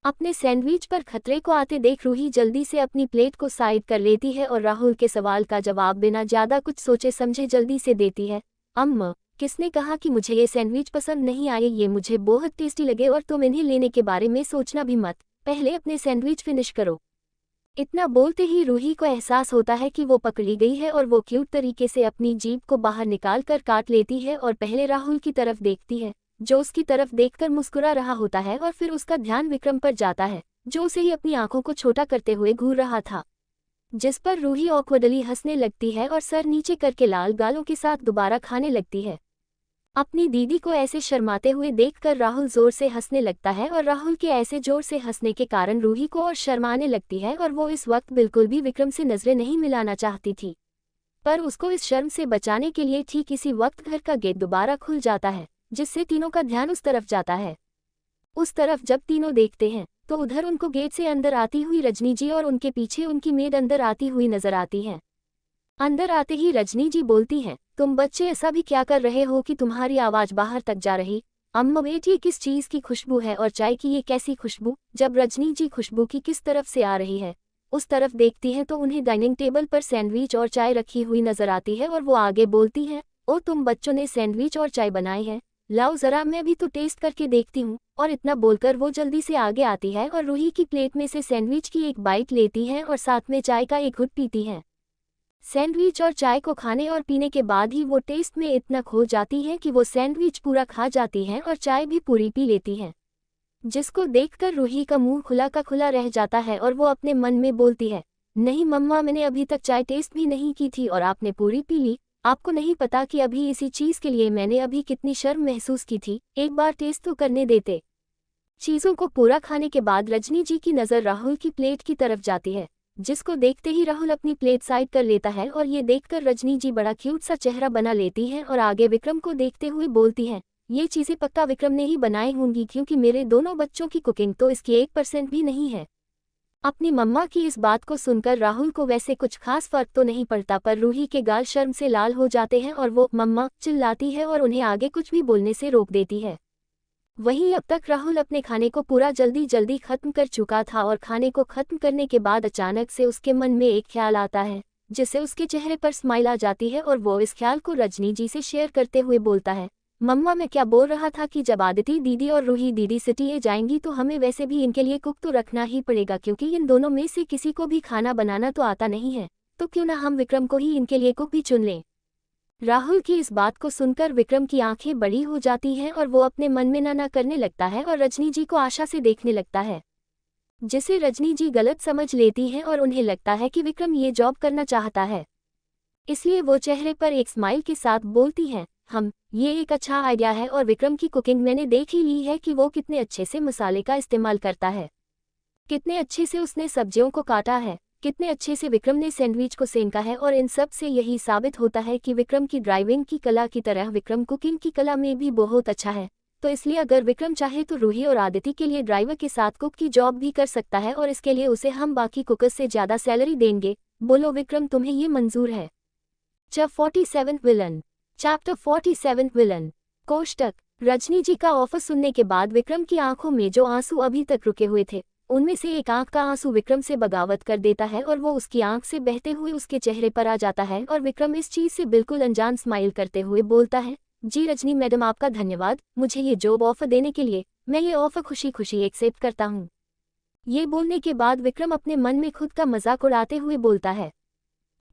अपने सैंडविच पर खतरे को आते देख रूही जल्दी से अपनी प्लेट को साइड कर लेती है और राहुल के सवाल का जवाब बिना ज्यादा कुछ सोचे समझे जल्दी से देती है, अम्मा किसने कहा कि मुझे ये सैंडविच पसंद नहीं आए, ये मुझे बहुत टेस्टी लगे और तुम इन्हें लेने के बारे में सोचना भी मत, पहले अपने सैंडविच फिनिश करो। इतना बोलते ही रूही को एहसास होता है कि वो पकड़ी गई है और वो क्यूट तरीके से अपनी जीभ को बाहर निकाल कर काट लेती है और पहले राहुल की तरफ देखती है जो उसकी तरफ देखकर मुस्कुरा रहा होता है और फिर उसका ध्यान विक्रम पर जाता है जो उसे ही अपनी आंखों को छोटा करते हुए घूर रहा था, जिस पर रूही ऑकवर्डली हंसने लगती है और सर नीचे करके लाल गालों के साथ दोबारा खाने लगती है। अपनी दीदी को ऐसे शर्माते हुए देखकर राहुल जोर से हंसने लगता है और राहुल के ऐसे जोर से हंसने के कारण रूही को और शर्माने लगती है और वो इस वक्त बिल्कुल भी विक्रम से नजरें नहीं मिलाना चाहती थी, पर उसको इस शर्म से बचाने के लिए ठीक इसी वक्त घर का गेट दोबारा खुल जाता है जिससे तीनों का ध्यान उस तरफ जाता है। उस तरफ जब तीनों देखते हैं तो उधर उनको गेट से अंदर आती हुई रजनी जी और उनके पीछे उनकी मेड अंदर आती हुई नजर आती हैं। अंदर आते ही रजनी जी बोलती हैं, तुम बच्चे ऐसा भी क्या कर रहे हो कि तुम्हारी आवाज बाहर तक जा रही, अम्मा वेट ये किस चीज की खुशबू है और चाय की ये कैसी खुशबू। जब रजनी जी खुशबू की किस तरफ से आ रही है उस तरफ देखती हैं तो उन्हें डाइनिंग टेबल पर सैंडविच और चाय रखी हुई नजर आती है और वो आगे बोलती हैं, ओ तुम बच्चों ने सैंडविच और चाय बनाई है, लाओ जरा मैं भी तो टेस्ट करके देखती हूँ। और इतना बोलकर वो जल्दी से आगे आती है और रूही की प्लेट में से सैंडविच की एक बाइट लेती है और साथ में चाय का एक घुट पीती है। सैंडविच और चाय को खाने और पीने के बाद ही वो टेस्ट में इतना खो जाती है कि वो सैंडविच पूरा खा जाती हैं और चाय भी पूरी पी लेती हैं, जिसको देखकर रूही का मुंह खुला का खुला रह जाता है और वो अपने मन में बोलती है, नहीं मम्मा मैंने अभी तक चाय टेस्ट भी नहीं की थी और आपने पूरी पी ली, आपको नहीं पता कि अभी इसी चीज के लिए मैंने अभी कितनी शर्म महसूस की थी, एक बार टेस्ट तो करने देते। चीजों को पूरा खाने के बाद रजनी जी की नजर राहुल की प्लेट की तरफ जाती है, जिसको देखते ही राहुल अपनी प्लेट साइड कर लेता है और ये देखकर रजनी जी बड़ा क्यूट सा चेहरा बना लेती हैं और आगे विक्रम को देखते हुए बोलती हैं, ये चीजें पक्का विक्रम ने ही बनाई होंगी क्योंकि मेरे दोनों बच्चों की कुकिंग तो इसकी 1% भी नहीं है। अपनी मम्मा की इस बात को सुनकर राहुल को वैसे कुछ खास फर्क तो नहीं पड़ता, पर रूही के गाल शर्म से लाल हो जाते हैं और वो मम्मा चिल्लाती है और उन्हें आगे कुछ भी बोलने से रोक देती है। वहीं अब तक राहुल अपने खाने को पूरा जल्दी जल्दी खत्म कर चुका था और खाने को खत्म करने के बाद अचानक से उसके मन में एक ख्याल आता है, जिससे उसके चेहरे पर स्माइल आ जाती है और वो इस ख्याल को रजनी जी से शेयर करते हुए बोलता है, मम्मा मैं क्या बोल रहा था कि जब आदिति दीदी और रूही दीदी सिटी जाएंगी तो हमें वैसे भी इनके लिए कुक तो रखना ही पड़ेगा, क्योंकि इन दोनों में से किसी को भी खाना बनाना तो आता नहीं है, तो क्यों ना हम विक्रम को ही इनके लिए कुक भी चुन लें। राहुल की इस बात को सुनकर विक्रम की आंखें बड़ी हो जाती हैं और वो अपने मन में ना करने लगता है और रजनी जी को आशा से देखने लगता है, जिसे रजनी जी गलत समझ लेती हैं और उन्हें लगता है कि विक्रम ये जॉब करना चाहता है। इसलिए वो चेहरे पर एक स्माइल के साथ बोलती हैं, ये एक अच्छा आइडिया है और विक्रम की कुकिंग मैंने देख ही ली है कि वो कितने अच्छे से मसाले का इस्तेमाल करता है, कितने अच्छे से उसने सब्जियों को काटा है, कितने अच्छे से विक्रम ने सैंडविच को सेंका है, और इन सब से यही साबित होता है कि विक्रम की ड्राइविंग की कला की तरह विक्रम कुकिंग की कला में भी बहुत अच्छा है। तो इसलिए अगर विक्रम चाहे तो रूही और आदिति के लिए ड्राइवर के साथ कुक की जॉब भी कर सकता है और इसके लिए उसे हम बाकी कुकर्स से ज़्यादा सैलरी देंगे। बोलो विक्रम, तुम्हें ये मंजूर है? चैप्टर 47 विलन कोष्टक। रजनी जी का ऑफर सुनने के बाद विक्रम की आंखों में जो आंसू अभी तक रुके हुए थे, उनमें से एक आंख का आंसू विक्रम से बगावत कर देता है और वो उसकी आंख से बहते हुए उसके चेहरे पर आ जाता है और विक्रम इस चीज से बिल्कुल अनजान स्माइल करते हुए बोलता है, जी रजनी मैडम, आपका धन्यवाद मुझे ये जॉब ऑफर देने के लिए, मैं ये ऑफर खुशी खुशी एक्सेप्ट करता हूँ। ये बोलने के बाद विक्रम अपने मन में खुद का मजाक उड़ाते हुए बोलता है,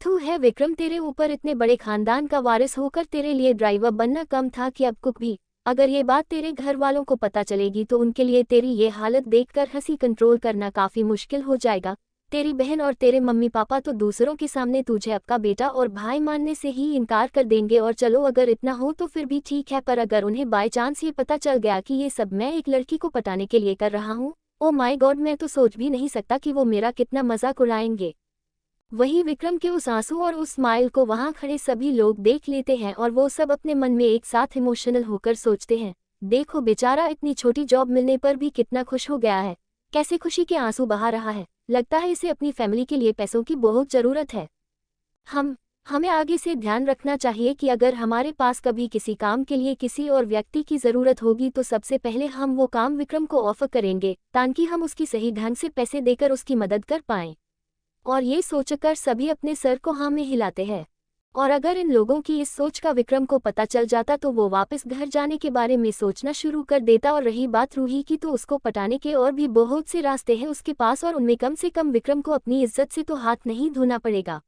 थू है विक्रम, तेरे ऊपर इतने बड़े खानदान का वारिस होकर तेरे लिए ड्राइवर बनना कम था कि अब कुक भी। अगर ये बात तेरे घर वालों को पता चलेगी तो उनके लिए तेरी ये हालत देखकर हंसी कंट्रोल करना काफी मुश्किल हो जाएगा। तेरी बहन और तेरे मम्मी पापा तो दूसरों के सामने तुझे आपका बेटा और भाई मानने से ही इनकार कर देंगे, और चलो अगर इतना हो तो फिर भी ठीक है, पर अगर उन्हें बाय चांस ये पता चल गया कि ये सब मैं एक लड़की को पटाने के लिए कर रहा हूँ, ओ माय गॉड, मैं तो सोच भी नहीं सकता कि वो मेरा कितना मजाक उड़ाएंगे। वहीं विक्रम के उस आंसू और उस स्माइल को वहां खड़े सभी लोग देख लेते हैं और वो सब अपने मन में एक साथ इमोशनल होकर सोचते हैं, देखो बेचारा इतनी छोटी जॉब मिलने पर भी कितना खुश हो गया है, कैसे खुशी के आंसू बहा रहा है, लगता है इसे अपनी फैमिली के लिए पैसों की बहुत जरूरत है। हमें आगे से ध्यान रखना चाहिए कि अगर हमारे पास कभी किसी काम के लिए किसी और व्यक्ति की जरूरत होगी तो सबसे पहले हम वो काम विक्रम को ऑफर करेंगे, ताकि हम उसकी सही ढंग से पैसे देकर उसकी मदद कर पाएं। और ये सोचकर सभी अपने सर को हाँ में हिलाते हैं। और अगर इन लोगों की इस सोच का विक्रम को पता चल जाता तो वो वापस घर जाने के बारे में सोचना शुरू कर देता। और रही बात रूही की, तो उसको पटाने के और भी बहुत से रास्ते हैं उसके पास, और उनमें कम से कम विक्रम को अपनी इज्जत से तो हाथ नहीं धोना पड़ेगा।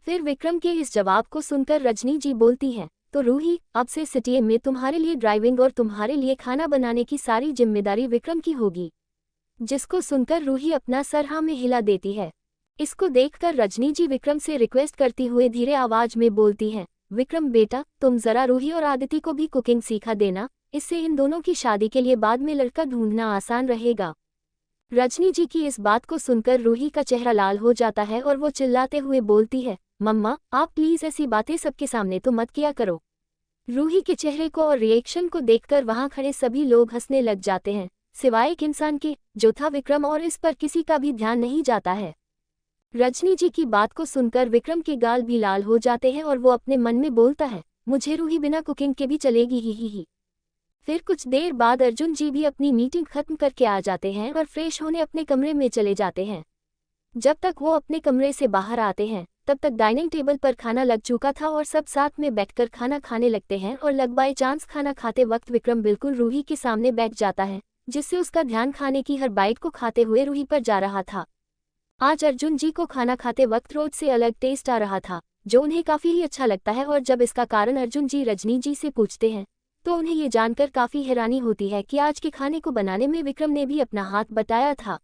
फिर विक्रम के इस जवाब को सुनकर रजनी जी बोलती हैं, तो रूही, अब से सिटी में तुम्हारे लिए ड्राइविंग और तुम्हारे लिए खाना बनाने की सारी जिम्मेदारी विक्रम की होगी। जिसको सुनकर रूही अपना सर हाँ में हिला देती है। इसको देखकर रजनी जी विक्रम से रिक्वेस्ट करती हुए धीरे आवाज में बोलती हैं, विक्रम बेटा, तुम जरा रूही और आदिति को भी कुकिंग सिखा देना, इससे इन दोनों की शादी के लिए बाद में लड़का ढूंढना आसान रहेगा। रजनी जी की इस बात को सुनकर रूही का चेहरा लाल हो जाता है और वो चिल्लाते हुए बोलती है, मम्मा आप प्लीज ऐसी बातें सबके सामने तो मत किया करो। रूही के चेहरे को और रिएक्शन को देखकर वहां खड़े सभी लोग हंसने लग जाते हैं, सिवाय एक इंसान के, जो था विक्रम, और इस पर किसी का भी ध्यान नहीं जाता है। रजनी जी की बात को सुनकर विक्रम के गाल भी लाल हो जाते हैं और वो अपने मन में बोलता है, मुझे रूही बिना कुकिंग के भी चलेगी ही। फिर कुछ देर बाद अर्जुन जी भी अपनी मीटिंग खत्म करके आ जाते हैं और फ्रेश होने अपने कमरे में चले जाते हैं। जब तक वो अपने कमरे से बाहर आते हैं तब तक डाइनिंग टेबल पर खाना लग चुका था और सब साथ में बैठकर खाना खाने लगते हैं। और लग बाय चांस खाना खाते वक्त विक्रम बिल्कुल रूही के सामने बैठ जाता है, जिससे उसका ध्यान खाने की हर बाइट को खाते हुए रूही पर जा रहा था। आज अर्जुन जी को खाना खाते वक्त रोज से अलग टेस्ट आ रहा था, जो उन्हें काफी ही अच्छा लगता है। और जब इसका कारण अर्जुन जी रजनी जी से पूछते हैं तो उन्हें ये जानकर काफी हैरानी होती है कि आज के खाने को बनाने में विक्रम ने भी अपना हाथ बटाया था।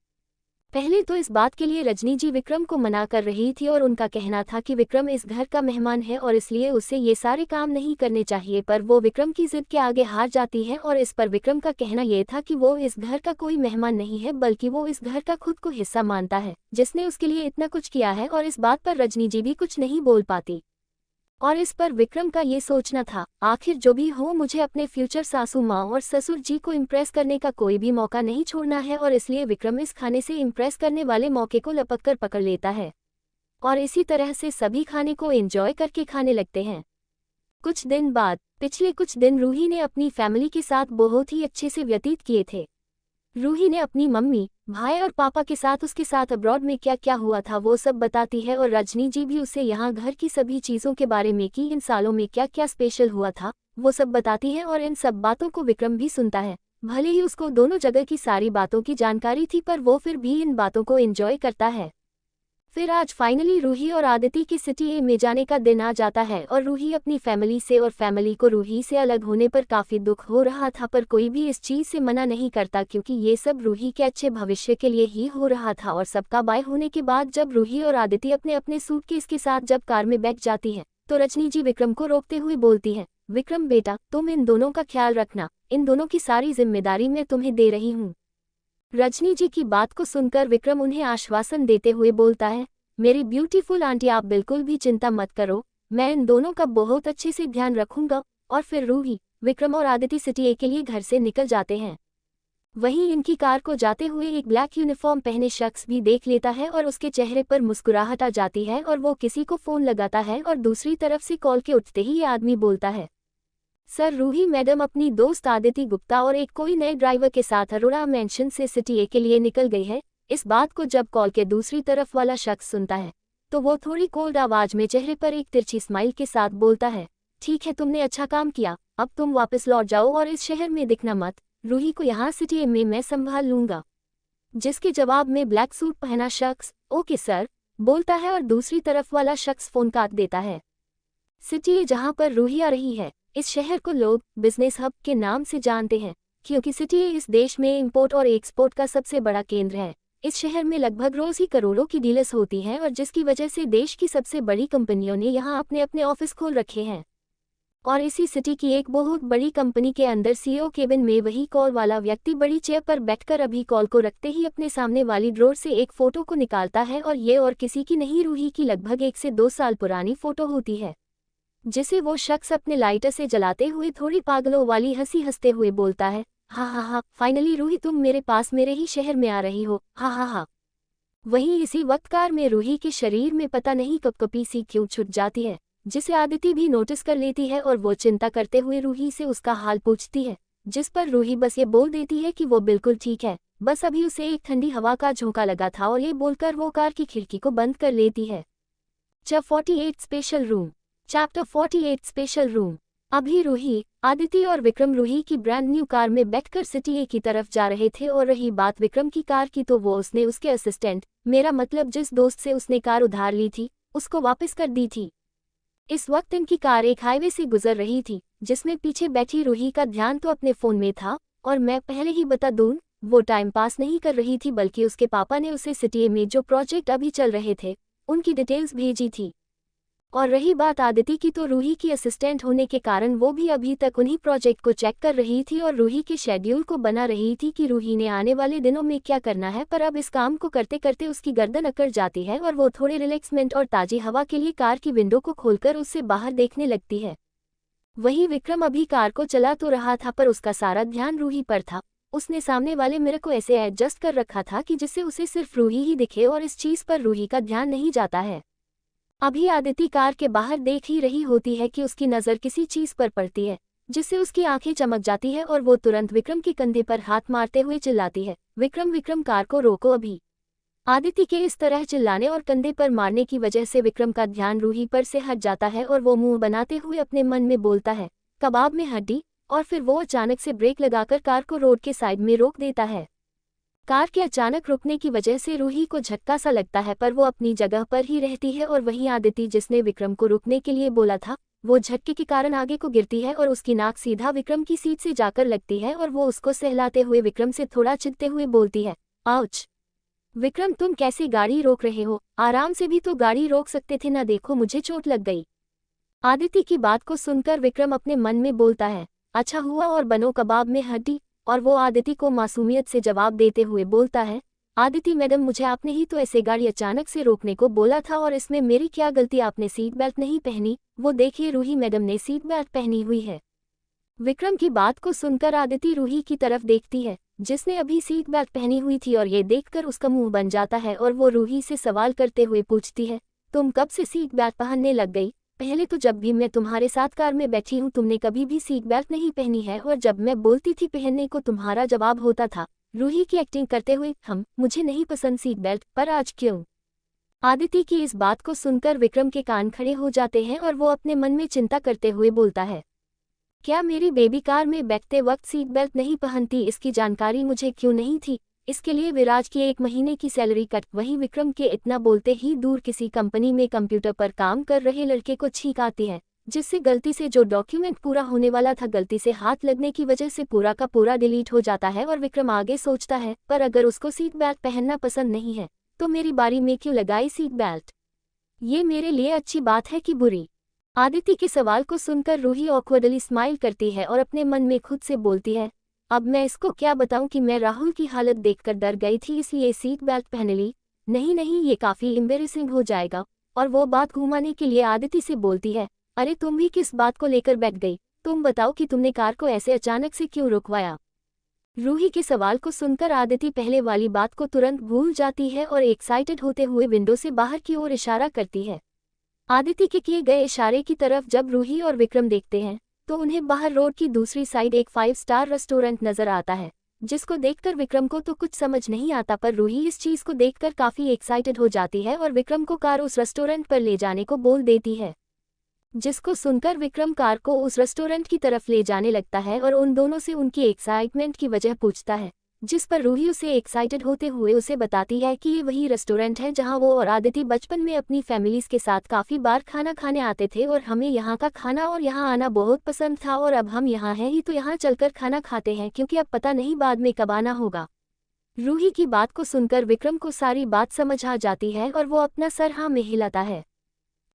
पहले तो इस बात के लिए रजनी जी विक्रम को मना कर रही थी और उनका कहना था कि विक्रम इस घर का मेहमान है और इसलिए उसे ये सारे काम नहीं करने चाहिए, पर वो विक्रम की जिद के आगे हार जाती है। और इस पर विक्रम का कहना यह था कि वो इस घर का कोई मेहमान नहीं है, बल्कि वो इस घर का खुद को हिस्सा मानता है, जिसने उसके लिए इतना कुछ किया है। और इस बात पर रजनी जी भी कुछ नहीं बोल पाती। और इस पर विक्रम का ये सोचना था, आखिर जो भी हो, मुझे अपने फ्यूचर सासू माँ और ससुर जी को इम्प्रेस करने का कोई भी मौका नहीं छोड़ना है। और इसलिए विक्रम इस खाने से इम्प्रेस करने वाले मौके को लपक कर पकड़ लेता है और इसी तरह से सभी खाने को एंजॉय करके खाने लगते हैं। कुछ दिन बाद पिछले कुछ दिन रूही ने अपनी फैमिली के साथ बहुत ही अच्छे से व्यतीत किए थे। रूही ने अपनी मम्मी, भाई और पापा के साथ उसके साथ अब्रॉड में क्या क्या हुआ था वो सब बताती है और रजनी जी भी उसे यहाँ घर की सभी चीज़ों के बारे में कि इन सालों में क्या क्या स्पेशल हुआ था वो सब बताती है और इन सब बातों को विक्रम भी सुनता है। भले ही उसको दोनों जगह की सारी बातों की जानकारी थी पर वो फिर भी इन बातों को एंजॉय करता है। फिर आज फाइनली रूही और आदिति के सिटी ए में जाने का दिन आ जाता है और रूही अपनी फैमिली से और फैमिली को रूही से अलग होने पर काफ़ी दुख हो रहा था पर कोई भी इस चीज़ से मना नहीं करता क्योंकि ये सब रूही के अच्छे भविष्य के लिए ही हो रहा था। और सबका बाय होने के बाद जब रूही और आदिति अपने अपने सूटकेस के साथ जब कार में बैठ जाती है तो रजनी जी विक्रम को रोकते हुए बोलती है, विक्रम बेटा तुम इन दोनों का ख्याल रखना, इन दोनों की सारी जिम्मेदारी मैं तुम्हें दे रही हूँ। रजनी जी की बात को सुनकर विक्रम उन्हें आश्वासन देते हुए बोलता है, मेरी ब्यूटीफुल आंटी आप बिल्कुल भी चिंता मत करो, मैं इन दोनों का बहुत अच्छे से ध्यान रखूंगा। और फिर रूही, विक्रम और आदिति सिटी ए के लिए घर से निकल जाते हैं। वहीं इनकी कार को जाते हुए एक ब्लैक यूनिफॉर्म पहने शख्स भी देख लेता है और उसके चेहरे पर मुस्कुराहट आ जाती है और वो किसी को फ़ोन लगाता है और दूसरी तरफ से कॉल के उठते ही ये आदमी बोलता है, सर रूही मैडम अपनी दोस्त आदिति गुप्ता और एक कोई नए ड्राइवर के साथ अरोड़ा मेंशन से सिटी ए के लिए निकल गई है। इस बात को जब कॉल के दूसरी तरफ वाला शख्स सुनता है तो वो थोड़ी कोल्ड आवाज में चेहरे पर एक तिरछी स्माइल के साथ बोलता है, ठीक है तुमने अच्छा काम किया, अब तुम वापस लौट जाओ और इस शहर में दिखना मत, रूही को यहाँ सिटी ए में मैं संभाल लूंगा। जिसके जवाब में ब्लैक सूट पहना शख्स ओके सर बोलता है और दूसरी तरफ वाला शख्स फोन काट देता है। सिटी ए जहाँ पर रूही आ रही है, इस शहर को लोग बिजनेस हब के नाम से जानते हैं क्योंकि सिटी ए इस देश में इंपोर्ट और एक्सपोर्ट का सबसे बड़ा केंद्र है। इस शहर में लगभग रोज ही करोड़ों की डील्स होती हैं और जिसकी वजह से देश की सबसे बड़ी कंपनियों ने यहाँ अपने अपने ऑफिस खोल रखे हैं। और इसी सिटी की एक बहुत बड़ी कंपनी के अंदर सीईओ केबिन में वही कॉल वाला व्यक्ति बड़ी चेयर पर बैठकर अभी कॉल को रखते ही अपने सामने वाली ड्रॉर से एक फोटो को निकालता है और ये और किसी की नहीं रूही की लगभग 1 से 2 साल पुरानी फोटो होती है, जिसे वो शख्स अपने लाइटर से जलाते हुए थोड़ी पागलों वाली हंसी हंसते हुए बोलता है, हाँ हाँ हाँ फाइनली रूही तुम मेरे पास मेरे ही शहर में आ रही हो, हाँ हाँ हाँ। वहीं इसी वक्त कार में रूही के शरीर में पता नहीं कपकपी सी क्यों छुट जाती है, जिसे आदिति भी नोटिस कर लेती है और वो चिंता करते हुए रूही से उसका हाल पूछती है, जिस पर रूही बस ये बोल देती है कि वो बिल्कुल ठीक है, बस अभी उसे एक ठंडी हवा का झोंका लगा था और ये बोलकर वो कार की खिड़की को बंद कर लेती है। Chapter 48 special room. Chapter 48 special room. अभी रूही, आदिति और विक्रम रूही की ब्रांड न्यू कार में बैठकर सिटी ए की तरफ जा रहे थे और रही बात विक्रम की कार की तो वो उसने उसके असिस्टेंट, मेरा मतलब जिस दोस्त से उसने कार उधार ली थी, उसको वापस कर दी थी। इस वक्त इनकी कार एक हाईवे से गुजर रही थी जिसमें पीछे बैठी रूही का ध्यान तो अपने फ़ोन में था और मैं पहले ही बता दूं, वो टाइम पास नहीं कर रही थी बल्कि उसके पापा ने उसे सिटी ए में जो प्रोजेक्ट अभी चल रहे थे उनकी डिटेल्स भेजी थी। और रही बात आदिति की तो रूही की असिस्टेंट होने के कारण वो भी अभी तक उन्हीं प्रोजेक्ट को चेक कर रही थी और रूही के शेड्यूल को बना रही थी कि रूही ने आने वाले दिनों में क्या करना है। पर अब इस काम को करते करते उसकी गर्दन अकड़ जाती है और वो थोड़े रिलैक्समेंट और ताज़ी हवा के लिए कार की विंडो को खोलकर उससे बाहर देखने लगती है। वहीं विक्रम अभी कार को चला तो रहा था पर उसका सारा ध्यान रूही पर था। उसने सामने वाले मिरर को ऐसे एडजस्ट कर रखा था कि जिससे उसे सिर्फ रूही ही दिखे और इस चीज़ पर रूही का ध्यान नहीं जाता है। अभी आदिति कार के बाहर देख ही रही होती है कि उसकी नज़र किसी चीज़ पर पड़ती है जिससे उसकी आंखें चमक जाती है और वो तुरंत विक्रम के कंधे पर हाथ मारते हुए चिल्लाती है, विक्रम विक्रम कार को रोको अभी। आदिति के इस तरह चिल्लाने और कंधे पर मारने की वजह से विक्रम का ध्यान रूही पर से हट जाता है और वो मुंह बनाते हुए अपने मन में बोलता है, कबाब में हड्डी। और फिर वो अचानक से ब्रेक लगाकर कार को रोड के साइड में रोक देता है। कार के अचानक रुकने की वजह से रूही को झटका सा लगता है पर वो अपनी जगह पर ही रहती है और वहीं आदिति जिसने विक्रम को रुकने के लिए बोला था वो झटके के कारण आगे को गिरती है और उसकी नाक सीधा विक्रम की सीट से जाकर लगती है और वो उसको सहलाते हुए विक्रम से थोड़ा चिढ़ते हुए बोलती है, आउच। विक्रम तुम कैसे गाड़ी रोक रहे हो, आराम से भी तो गाड़ी रोक सकते थे ना, देखो मुझे चोट लग गई। आदिति की बात को सुनकर विक्रम अपने मन में बोलता है, अच्छा हुआ और बनो कबाब में हड्डी। और वो आदिति को मासूमियत से जवाब देते हुए बोलता है, आदिति मैडम मुझे आपने ही तो ऐसे गाड़ी अचानक से रोकने को बोला था और इसमें मेरी क्या गलती, आपने सीट बेल्ट नहीं पहनी। वो देखिए रूही मैडम ने सीट बेल्ट पहनी हुई है। विक्रम की बात को सुनकर आदिति रूही की तरफ देखती है जिसने अभी सीट बेल्ट पहनी हुई थी और ये देखकर उसका मुंह बन जाता है और वो रूही से सवाल करते हुए पूछती है, तुम कब से सीट बेल्ट पहनने लग गई। पहले तो जब भी मैं तुम्हारे साथ कार में बैठी हूँ तुमने कभी भी सीट बेल्ट नहीं पहनी है, और जब मैं बोलती थी पहनने को तुम्हारा जवाब होता था रूही की एक्टिंग करते हुए, मुझे नहीं पसंद सीट बेल्ट, पर आज क्यों? आदिति की इस बात को सुनकर विक्रम के कान खड़े हो जाते हैं और वो अपने मन में चिंता करते हुए बोलता है, क्या मेरी बेबी कार में बैठते वक्त सीट बेल्ट नहीं पहनती, इसकी जानकारी मुझे क्यों नहीं थी? इसके लिए विराज की 1 महीने की सैलरी कट। वहीं विक्रम के इतना बोलते ही दूर किसी कंपनी में कंप्यूटर पर काम कर रहे लड़के को छींक आती है, जिससे गलती से जो डॉक्यूमेंट पूरा होने वाला था गलती से हाथ लगने की वजह से पूरा का पूरा डिलीट हो जाता है। और विक्रम आगे सोचता है, पर अगर उसको सीट बेल्ट पहनना पसंद नहीं है तो मेरी बारी में क्यों लगाई सीट बेल्ट? ये मेरे लिए अच्छी बात है कि बुरी? आदिति के सवाल को सुनकर रूही ऑकवर्डली स्माइल करती है और अपने मन में खुद से बोलती है, अब मैं इसको क्या बताऊं कि मैं राहुल की हालत देखकर डर गई थी इसलिए सीट बेल्ट पहन ली। नहीं नहीं, ये काफी एम्बेरेसिंग हो जाएगा। और वो बात घुमाने के लिए आदिति से बोलती है, अरे तुम भी किस बात को लेकर बैठ गई? तुम बताओ कि तुमने कार को ऐसे अचानक से क्यों रुकवाया? रूही के सवाल को सुनकर आदिति पहले वाली बात को तुरंत भूल जाती है और एक्साइटेड होते हुए विंडो से बाहर की ओर इशारा करती है। आदिति के किए गए इशारे की तरफ जब रूही और विक्रम देखते हैं तो उन्हें बाहर रोड की दूसरी साइड एक 5 स्टार रेस्टोरेंट नजर आता है, जिसको देखकर विक्रम को तो कुछ समझ नहीं आता, पर रूही इस चीज को देखकर काफी एक्साइटेड हो जाती है और विक्रम को कार उस रेस्टोरेंट पर ले जाने को बोल देती है। जिसको सुनकर विक्रम कार को उस रेस्टोरेंट की तरफ ले जाने लगता है और उन दोनों से उनकी एक्साइटमेंट की वजह पूछता है, जिस पर रूही उसे एक्साइटेड होते हुए उसे बताती है कि ये वही रेस्टोरेंट है जहां वो और आदिति बचपन में अपनी फैमिलीज के साथ काफ़ी बार खाना खाने आते थे और हमें यहाँ का खाना और यहाँ आना बहुत पसंद था और अब हम यहाँ हैं ही तो यहाँ चलकर खाना खाते हैं, क्योंकि अब पता नहीं बाद में कब आना होगा। रूही की बात को सुनकर विक्रम को सारी बात समझ आ जाती है और वो अपना सर हाँ में हिलाता है।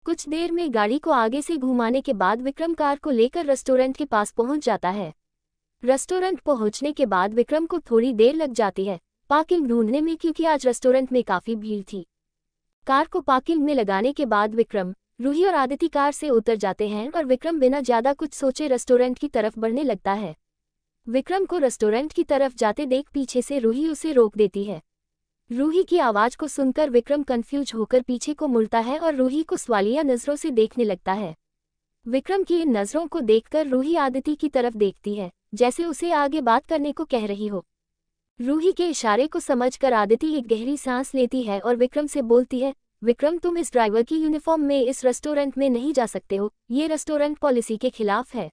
कुछ देर में गाड़ी को आगे से घुमाने के बाद विक्रम कार को लेकर रेस्टोरेंट के पास पहुंच जाता है। रेस्टोरेंट पहुंचने के बाद विक्रम को थोड़ी देर लग जाती है पार्किंग ढूंढने में, क्योंकि आज रेस्टोरेंट में काफी भीड़ थी। कार को पार्किंग में लगाने के बाद विक्रम, रूही और आदिति कार से उतर जाते हैं और विक्रम बिना ज्यादा कुछ सोचे रेस्टोरेंट की तरफ बढ़ने लगता है। विक्रम को रेस्टोरेंट की तरफ जाते देख पीछे से रूही उसे रोक देती है। रूही की आवाज को सुनकर विक्रम कंफ्यूज होकर पीछे को मुड़ता है और रूही को सवालिया नजरों से देखने लगता है। विक्रम की इन नजरों को देखकर रूही आदिति की तरफ देखती है, जैसे उसे आगे बात करने को कह रही हो। रूही के इशारे को समझकर आदिति एक गहरी सांस लेती है और विक्रम से बोलती है, विक्रम तुम इस ड्राइवर की यूनिफॉर्म में इस रेस्टोरेंट में नहीं जा सकते हो, ये रेस्टोरेंट पॉलिसी के खिलाफ है।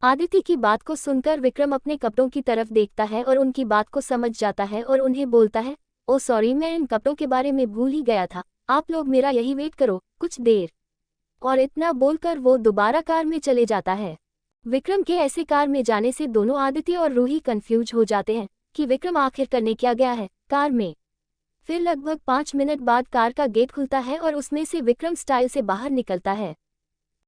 आदिति की बात को सुनकर विक्रम अपने कपड़ों की तरफ देखता है और उनकी बात को समझ जाता है और उन्हें बोलता है, ओ सॉरी, मैं इन कपड़ों के बारे में भूल ही गया था, आप लोग मेरा यही वेट करो कुछ देर। और इतना बोलकर वो दोबारा कार में चले जाता है। विक्रम के ऐसे कार में जाने से दोनों आदिति और रूही कंफ्यूज हो जाते हैं कि विक्रम आखिर करने क्या गया है कार में। फिर लगभग 5 मिनट बाद कार का गेट खुलता है और उसमें से विक्रम स्टाइल से बाहर निकलता है।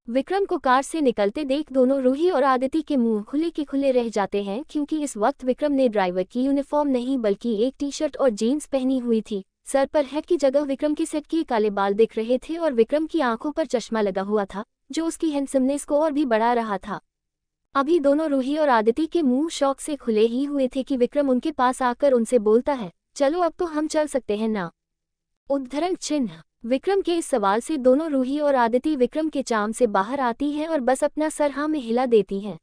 विक्रम को कार से निकलते देख दोनों रूही और आदिति के मुंह खुले के खुले रह जाते हैं, क्योंकि इस वक्त विक्रम ने ड्राइवर की यूनिफॉर्म नहीं बल्कि एक टी-शर्ट और जीन्स पहनी हुई थी। सर पर हैट की जगह विक्रम के सेट के काले बाल दिख रहे थे और विक्रम की आंखों पर चश्मा लगा हुआ था, जो उसकी हैंडसमनेस को और भी बढ़ा रहा था। अभी दोनों रूही और आदिति के मुंह शौक से खुले ही हुए थे कि विक्रम उनके पास आकर उनसे बोलता है, चलो अब तो हम चल सकते हैं ना? उद्धरण चिन्ह। विक्रम के इस सवाल से दोनों रूही और आदिति विक्रम के चाम से बाहर आती हैं और बस अपना सर हाँ में हिला देती हैं।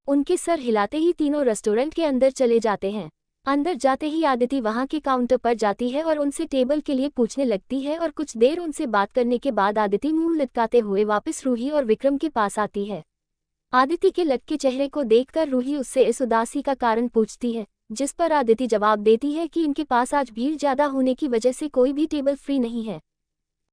उनके सर हिलाते ही तीनों रेस्टोरेंट के अंदर चले जाते हैं। अंदर जाते ही आदिति वहां के काउंटर पर जाती है और उनसे टेबल के लिए पूछने लगती है और कुछ देर उनसे बात करने के बाद आदिति मुंह लटकाते हुए वापस रूही और विक्रम के पास आती है। आदिति के लटके चेहरे को देखकर रूही उससे इस उदासी का कारण पूछती है, जिस पर आदिति जवाब देती है कि इनके पास आज भीड़ ज्यादा होने की वजह से कोई भी टेबल फ्री नहीं है।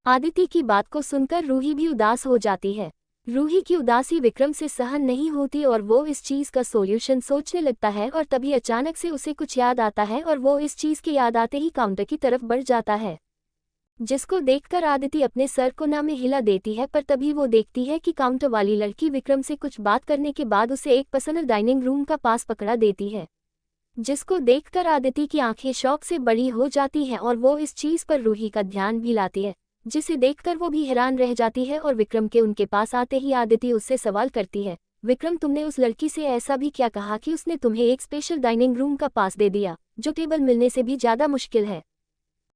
आदिति की बात को सुनकर रूही भी उदास हो जाती है। रूही की उदासी विक्रम से सहन नहीं होती और वो इस चीज का सॉल्यूशन सोचने लगता है और तभी अचानक से उसे कुछ याद आता है और वो इस चीज के याद आते ही काउंटर की तरफ बढ़ जाता है, जिसको देखकर आदिति अपने सर को ना में हिला देती है। पर तभी वो देखती है कि काउंटर वाली लड़की विक्रम से कुछ बात करने के बाद उसे एक पर्सनल डाइनिंग रूम का पास पकड़ा देती है, जिसको देखकर आदिति की आंखें शौक से बड़ी हो जाती हैं और वो इस चीज पर रूही का ध्यान भी लाती है, जिसे देखकर वो भी हैरान रह जाती है। और विक्रम के उनके पास आते ही आदिति उससे सवाल करती है, विक्रम तुमने उस लड़की से ऐसा भी क्या कहा कि उसने तुम्हें एक स्पेशल डाइनिंग रूम का पास दे दिया, जो टेबल मिलने से भी ज्यादा मुश्किल है?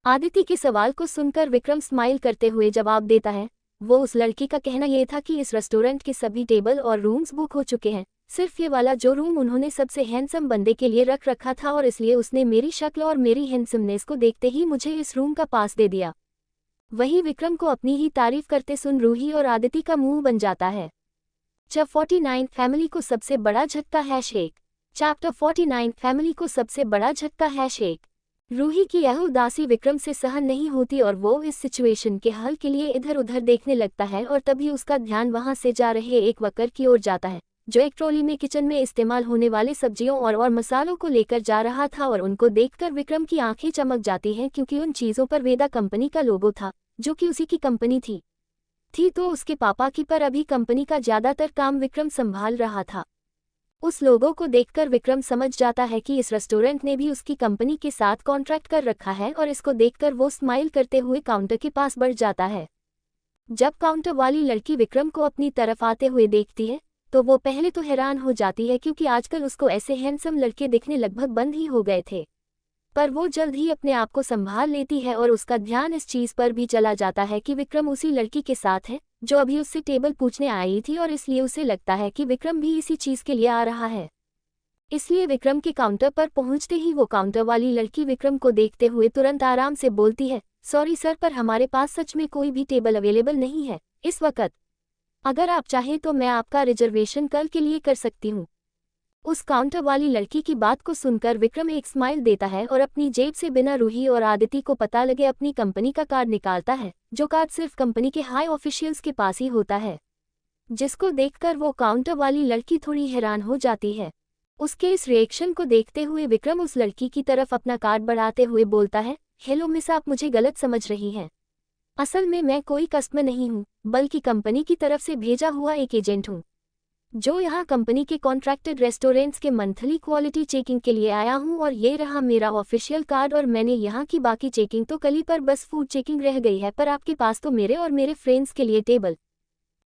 आदिति के सवाल को सुनकर विक्रम स्माइल करते हुए जवाब देता है, वो उस लड़की का कहना ये था कि इस रेस्टोरेंट के सभी टेबल और रूम्स बुक हो चुके हैं, सिर्फ ये वाला जो रूम उन्होंने सबसे हैंडसम बंदे के लिए रख रखा था, और इसलिए उसने मेरी शक्ल और मेरी हैंडसमनेस को देखते ही मुझे इस रूम का पास दे दिया। वही विक्रम को अपनी ही तारीफ करते सुन रूही और आदिति का मुंह बन जाता है। चैप्टर 49 फैमिली को सबसे बड़ा झटका #1। चैप्टर 49 फैमिली को सबसे बड़ा झटका #1। रूही की यह उदासी विक्रम से सहन नहीं होती और वो इस सिचुएशन के हल के लिए इधर उधर देखने लगता है, और तभी उसका ध्यान वहां से जा रहे एक वर्कर की ओर जाता है जो एक ट्रॉली में किचन में इस्तेमाल होने वाले सब्जियों और मसालों को लेकर जा रहा था, और उनको देखकर विक्रम की आंखें चमक जाती हैं क्योंकि उन चीज़ों पर वेदा कंपनी का लोगो था जो कि उसी की कंपनी थी तो उसके पापा की, पर अभी कंपनी का ज़्यादातर काम विक्रम संभाल रहा था। उस लोगों को देखकर विक्रम समझ जाता है कि इस रेस्टोरेंट ने भी उसकी कंपनी के साथ कॉन्ट्रैक्ट कर रखा है, और इसको देखकर वो स्माइल करते हुए काउंटर के पास बढ़ जाता है। जब काउंटर वाली लड़की विक्रम को अपनी तरफ आते हुए देखती है तो वो पहले तो हैरान हो जाती है क्योंकि आजकल उसको ऐसे हैंडसम लड़के दिखने लगभग बंद ही हो गए थे, पर वो जल्द ही अपने आप को संभाल लेती है और उसका ध्यान इस चीज़ पर भी चला जाता है कि विक्रम उसी लड़की के साथ है जो अभी उससे टेबल पूछने आई थी, और इसलिए उसे लगता है कि विक्रम भी इसी चीज़ के लिए आ रहा है। इसलिए विक्रम के काउंटर पर पहुंचते ही वो काउंटर वाली लड़की विक्रम को देखते हुए तुरंत आराम से बोलती है, सॉरी सर, पर हमारे पास सच में कोई भी टेबल अवेलेबल नहीं है इस वक्त। अगर आप चाहें तो मैं आपका रिजर्वेशन कल के लिए कर सकती हूँ। उस काउंटर वाली लड़की की बात को सुनकर विक्रम एक स्माइल देता है और अपनी जेब से बिना रूही और आदिति को पता लगे अपनी कंपनी का कार्ड निकालता है, जो कार्ड सिर्फ कंपनी के हाई ऑफिशियल्स के पास ही होता है, जिसको देखकर वो काउंटर वाली लड़की थोड़ी हैरान हो जाती है। उसके इस रिएक्शन को देखते हुए विक्रम उस लड़की की तरफ अपना कार्ड बढ़ाते हुए बोलता है, हेलो मिस, आप मुझे गलत समझ रही हैं। असल में मैं कोई कस्टमर नहीं हूँ, बल्कि कंपनी की तरफ से भेजा हुआ एक एजेंट हूँ जो यहाँ कंपनी के कॉन्ट्रैक्टेड रेस्टोरेंट्स के मंथली क्वालिटी चेकिंग के लिए आया हूँ, और ये रहा मेरा ऑफिशियल कार्ड, और मैंने यहाँ की बाकी चेकिंग तो कल ही पर बस फूड चेकिंग रह गई है, पर आपके पास तो मेरे और मेरे फ्रेंड्स के लिए टेबल।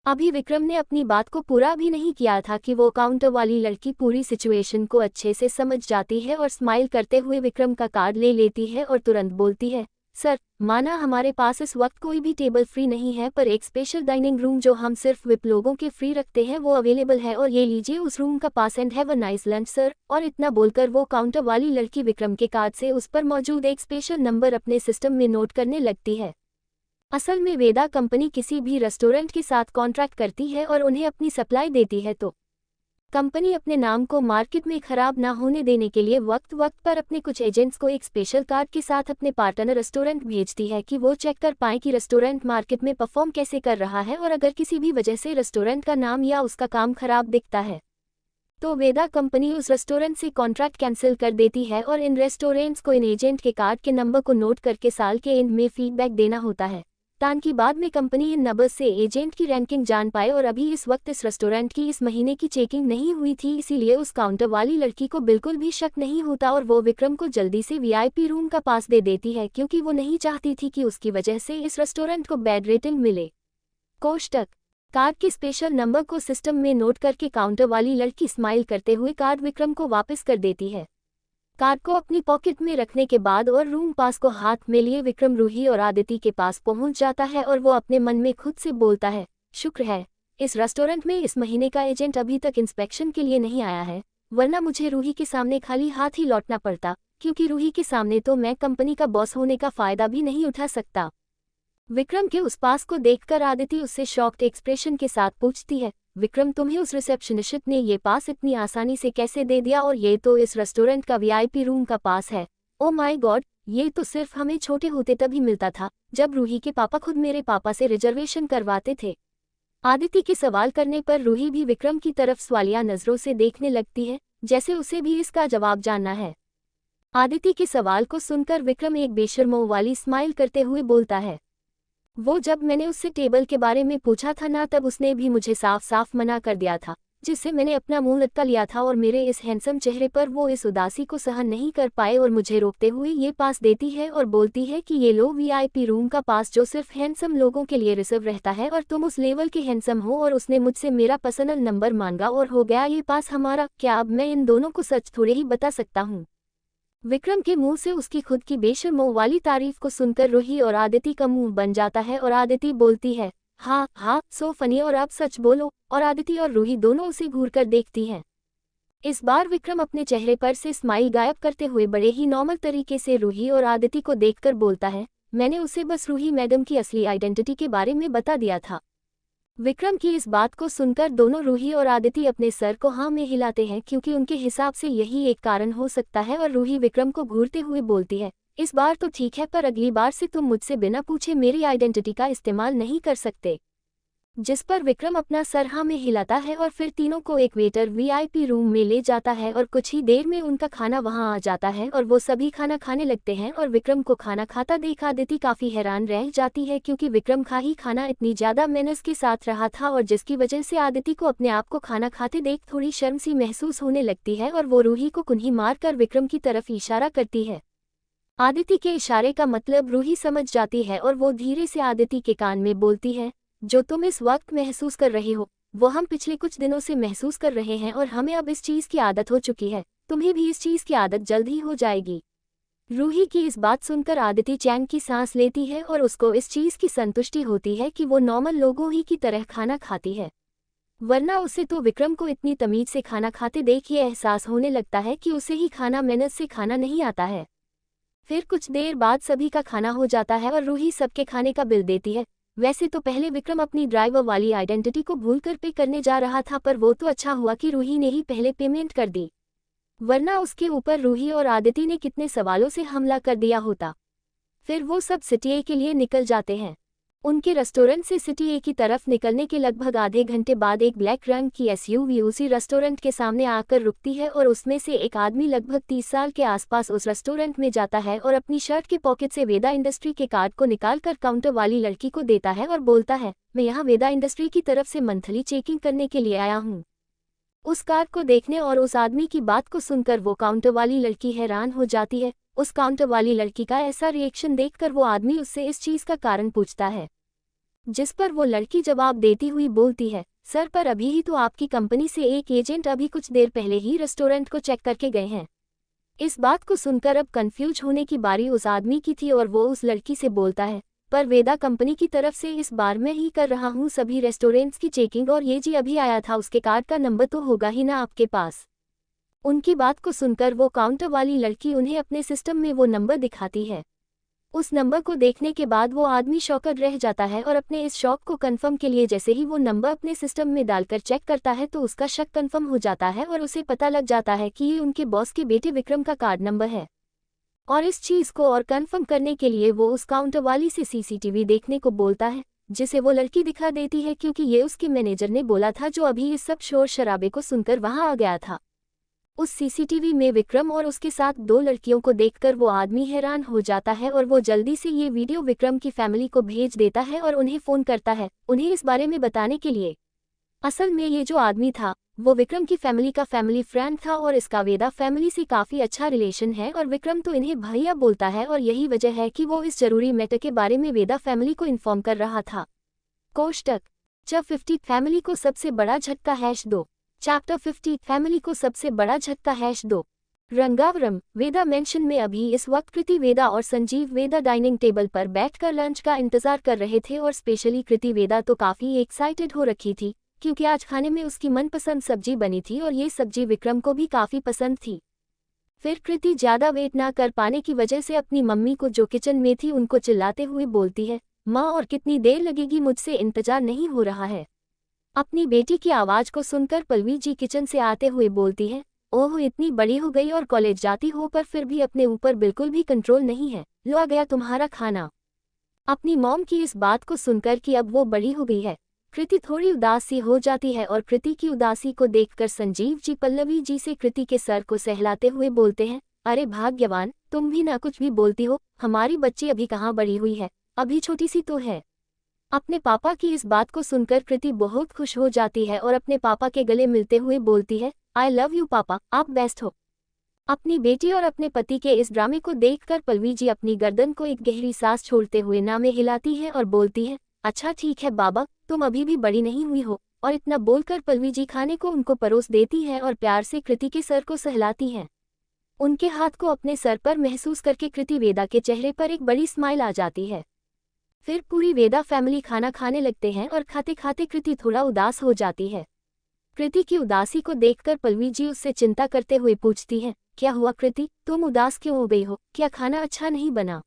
अभी विक्रम ने अपनी बात को पूरा भी नहीं किया था कि वो काउंटर वाली लड़की पूरी सिचुएशन को अच्छे से समझ जाती है और स्माइल करते हुए विक्रम का कार्ड ले लेती है और तुरंत बोलती है, सर, माना हमारे पास इस वक्त कोई भी टेबल फ्री नहीं है, पर एक स्पेशल डाइनिंग रूम जो हम सिर्फ विप लोगों के फ्री रखते हैं वो अवेलेबल है, और ये लीजिए उस रूम का pass, and have a nice lunch sir. और इतना बोलकर वो काउंटर वाली लड़की विक्रम के कार्ड से उस पर मौजूद एक स्पेशल नंबर अपने सिस्टम में नोट करने लगती है। असल में वेदा कंपनी किसी भी रेस्टोरेंट के साथ कॉन्ट्रैक्ट करती है और उन्हें अपनी सप्लाई देती है, तो कंपनी अपने नाम को मार्केट में खराब ना होने देने के लिए वक्त वक्त पर अपने कुछ एजेंट्स को एक स्पेशल कार्ड के साथ अपने पार्टनर रेस्टोरेंट भेजती है कि वो चेक कर पाएं कि रेस्टोरेंट मार्केट में परफॉर्म कैसे कर रहा है, और अगर किसी भी वजह से रेस्टोरेंट का नाम या उसका काम खराब दिखता है तो वेदा कंपनी उस रेस्टोरेंट से कॉन्ट्रैक्ट कैंसिल कर देती है, और इन रेस्टोरेंट्स को इन एजेंट के कार्ड के नंबर को नोट करके साल के एंड में फीडबैक देना होता है ताकि बाद में कंपनी इन नंबर से एजेंट की रैंकिंग जान पाए। और अभी इस वक्त इस रेस्टोरेंट की इस महीने की चेकिंग नहीं हुई थी, इसीलिए उस काउंटर वाली लड़की को बिल्कुल भी शक नहीं होता और वो विक्रम को जल्दी से वीआईपी रूम का पास दे देती है क्योंकि वो नहीं चाहती थी कि उसकी वजह से इस रेस्टोरेंट को बैड रेटिंग मिले। कोष्टक कार्ड के स्पेशल नंबर को सिस्टम में नोट करके काउंटर वाली लड़की स्माइल करते हुए कार्ड विक्रम को वापस कर देती है। कार्ड को अपनी पॉकेट में रखने के बाद और रूम पास को हाथ में लिए विक्रम रूही और आदिति के पास पहुंच जाता है और वो अपने मन में खुद से बोलता है, शुक्र है इस रेस्टोरेंट में इस महीने का एजेंट अभी तक इंस्पेक्शन के लिए नहीं आया है, वरना मुझे रूही के सामने खाली हाथ ही लौटना पड़ता, क्योंकि रूही के सामने तो मैं कंपनी का बॉस होने का फायदा भी नहीं उठा सकता। विक्रम के उस पास को देखकर आदिति उससे शॉक्ड एक्सप्रेशन के साथ पूछती है, विक्रम, तुम्हें उस रिसेप्शनिस्ट ने ये पास इतनी आसानी से कैसे दे दिया, और ये तो इस रेस्टोरेंट का वीआईपी रूम का पास है। ओ माय गॉड, ये तो सिर्फ हमें छोटे होते तभी मिलता था जब रूही के पापा खुद मेरे पापा से रिजर्वेशन करवाते थे। आदिति के सवाल करने पर रूही भी विक्रम की तरफ सवालिया नजरों से देखने लगती है, जैसे उसे भी इसका जवाब जानना है। आदिति के सवाल को सुनकर विक्रम एक बेशर्मों वाली स्माइल करते हुए बोलता है, वो जब मैंने उससे टेबल के बारे में पूछा था ना, तब उसने भी मुझे साफ साफ मना कर दिया था, जिससे मैंने अपना मुंह लटका लिया था और मेरे इस हैंडसम चेहरे पर वो इस उदासी को सहन नहीं कर पाए और मुझे रोकते हुए ये पास देती है और बोलती है कि ये लो वीआईपी रूम का पास जो सिर्फ हैंडसम लोगों के लिए रिजर्व रहता है और तुम उस लेवल के हैंडसम हो, और उसने मुझसे मेरा पर्सनल नंबर मांगा और हो गया ये पास हमारा। क्या अब मैं इन दोनों को सच थोड़े ही बता सकता हूँ? विक्रम के मुंह से उसकी खुद की बेशर्मों वाली तारीफ को सुनकर रूही और आदिति का मुंह बन जाता है और आदिति बोलती है, हाँ हाँ, सो फनी, और अब सच बोलो। और आदिति और रूही दोनों उसे घूरकर देखती हैं। इस बार विक्रम अपने चेहरे पर से स्माइल गायब करते हुए बड़े ही नॉर्मल तरीके से रूही और आदिति को देखकर बोलता है, मैंने उसे बस रूही मैडम की असली आइडेंटिटी के बारे में बता दिया था। विक्रम की इस बात को सुनकर दोनों रूही और आदिति अपने सर को हाँ में हिलाते हैं, क्योंकि उनके हिसाब से यही एक कारण हो सकता है। और रूही विक्रम को घूरते हुए बोलती है, इस बार तो ठीक है, पर अगली बार से तुम मुझसे बिना पूछे मेरी आइडेंटिटी का इस्तेमाल नहीं कर सकते। जिस पर विक्रम अपना सर हाँ में हिलाता है और फिर तीनों को एक वेटर वीआईपी रूम में ले जाता है और कुछ ही देर में उनका खाना वहां आ जाता है और वो सभी खाना खाने लगते हैं। और विक्रम को खाना खाता देख आदिति काफी हैरान रह जाती है, क्योंकि विक्रम खाना इतनी ज्यादा मेहनत के साथ रहा था और जिसकी वजह से आदिति को अपने आप को खाना खाते देख थोड़ी शर्म सी महसूस होने लगती है और वो रूही को कुन्ही मारकर विक्रम की तरफ इशारा करती है। आदिति के इशारे का मतलब रूही समझ जाती है और वो धीरे से आदिति के कान में बोलती है, जो तुम इस वक्त महसूस कर रहे हो वो हम पिछले कुछ दिनों से महसूस कर रहे हैं और हमें अब इस चीज की आदत हो चुकी है। तुम्हें भी इस चीज की आदत जल्द ही हो जाएगी। रूही की इस बात सुनकर आदिति चैन की सांस लेती है और उसको इस चीज की संतुष्टि होती है कि वो नॉर्मल लोगों ही की तरह खाना खाती है, वरना उसे तो विक्रम को इतनी तमीज से खाना खाते देख ये एहसास होने लगता है कि उसे ही खाना मेहनत से खाना नहीं आता है। फिर कुछ देर बाद सभी का खाना हो जाता है और रूही सबके खाने का बिल देती है। वैसे तो पहले विक्रम अपनी ड्राइवर वाली आइडेंटिटी को भूलकर पे करने जा रहा था, पर वो तो अच्छा हुआ कि रूही ने ही पहले पेमेंट कर दी, वरना उसके ऊपर रूही और आदिति ने कितने सवालों से हमला कर दिया होता। फिर वो सब सिटी ए के लिए निकल जाते हैं। उनके रेस्टोरेंट से सिटी ए की तरफ निकलने के लगभग आधे घंटे बाद एक ब्लैक रंग की एसयूवी उसी रेस्टोरेंट के सामने आकर रुकती है और उसमें से एक आदमी लगभग 30 साल के आसपास उस रेस्टोरेंट में जाता है और अपनी शर्ट के पॉकेट से वेदा इंडस्ट्री के कार्ड को निकालकर काउंटर वाली लड़की को देता है और बोलता है, मैं यहाँ वेदा इंडस्ट्री की तरफ से मंथली चेकिंग करने के लिए आया हूँ। उस कार्ड को देखने और उस आदमी की बात को सुनकर वो काउंटर वाली लड़की हैरान हो जाती है। उस काउंटर वाली लड़की का ऐसा रिएक्शन देखकर वो आदमी उससे इस चीज का कारण पूछता है, जिस पर वो लड़की जवाब देती हुई बोलती है, सर पर अभी ही तो आपकी कंपनी से एक एजेंट अभी कुछ देर पहले ही रेस्टोरेंट को चेक करके गए हैं। इस बात को सुनकर अब कंफ्यूज होने की बारी उस आदमी की थी और वो उस लड़की से बोलता है, पर वेदा कंपनी की तरफ से इस बार मैं ही कर रहा हूँ सभी रेस्टोरेंट्स की चेकिंग, और ये जी अभी आया था उसके कार्ड का नंबर तो होगा ही ना आपके पास। उनकी बात को सुनकर वो काउंटर वाली लड़की उन्हें अपने सिस्टम में वो नंबर दिखाती है। उस नंबर को देखने के बाद वो आदमी शॉकड रह जाता है और अपने इस शॉक को कंफर्म के लिए जैसे ही वो नंबर अपने सिस्टम में डालकर चेक करता है तो उसका शक कंफर्म हो जाता है और उसे पता लग जाता है कि ये उनके बॉस के बेटे विक्रम का कार्ड नंबर है। और इस चीज को और कंफर्म करने के लिए वो उस काउंटर वाली से सीसीटीवी देखने को बोलता है, जिसे वो लड़की दिखा देती है, क्योंकि ये उसके मैनेजर ने बोला था जो अभी इस सब शोर शराबे को सुनकर वहां आ गया था। उस सीसीटीवी में विक्रम और उसके साथ 2 लड़कियों को देखकर वो आदमी हैरान हो जाता है और वो जल्दी से ये वीडियो विक्रम की फैमिली को भेज देता है और उन्हें फोन करता है उन्हें इस बारे में बताने के लिए। असल में ये जो आदमी था वो विक्रम की फैमिली का फैमिली फ्रेंड था और इसका वेदा फैमिली से काफी अच्छा रिलेशन है और विक्रम तो इन्हें भैया बोलता है और यही वजह है कि वो इस जरूरी मैटर के बारे में वेदा फैमिली को इन्फॉर्म कर रहा था। कोष्टक जब 50 फैमिली को सबसे बड़ा झटका #2 चैप्टर 50 फैमिली को सबसे बड़ा झटका #2 रंगावरम वेदा मेंशन में अभी इस वक्त कृति वेदा और संजीव वेदा डाइनिंग टेबल पर बैठकर लंच का इंतजार कर रहे थे और स्पेशली कृति वेदा तो काफी एक्साइटेड हो रखी थी, क्योंकि आज खाने में उसकी मनपसंद सब्जी बनी थी और ये सब्जी विक्रम को भी काफी पसंद थी। फिर कृति ज्यादा वेट ना कर पाने की वजह से अपनी मम्मी को जो किचन में थी उनको चिल्लाते हुए बोलती है, माँ और कितनी देर लगेगी, मुझसे इंतजार नहीं हो रहा है। अपनी बेटी की आवाज को सुनकर पल्लवी जी किचन से आते हुए बोलती है, ओह इतनी बड़ी हो गई और कॉलेज जाती हो पर फिर भी अपने ऊपर बिल्कुल भी कंट्रोल नहीं है, लो आ गया तुम्हारा खाना। अपनी मॉम की इस बात को सुनकर कि अब वो बड़ी हो गई है, कृति थोड़ी उदास सी हो जाती है और कृति की उदासी को देखकर संजीव जी पल्लवी जी से कृति के सर को सहलाते हुए बोलते हैं, अरे भाग्यवान, तुम भी ना कुछ भी बोलती हो, हमारी बच्ची अभी कहाँ बड़ी हुई है, अभी छोटी सी तो है। अपने पापा की इस बात को सुनकर कृति बहुत खुश हो जाती है और अपने पापा के गले मिलते हुए बोलती है, आई लव यू पापा, आप बेस्ट हो। अपनी बेटी और अपने पति के इस ड्रामे को देखकर पल्लवी जी अपनी गर्दन को एक गहरी सांस छोड़ते हुए ना में हिलाती है और बोलती है, अच्छा ठीक है बाबा, तुम अभी भी बड़ी नहीं हुई हो। और इतना बोलकर पल्लवी जी खाने को उनको परोस देती है और प्यार से कृति के सर को सहलाती हैं। उनके हाथ को अपने सर पर महसूस करके कृति वेदा के चेहरे पर एक बड़ी स्माइल आ जाती है। फिर पूरी वेदा फैमिली खाना खाने लगते हैं और खाते खाते कृति थोड़ा उदास हो जाती है। कृति की उदासी को देखकर पल्लवी जी उससे चिंता करते हुए पूछती है, क्या हुआ कृति, तुम उदास क्यों हो गई हो, क्या खाना अच्छा नहीं बना?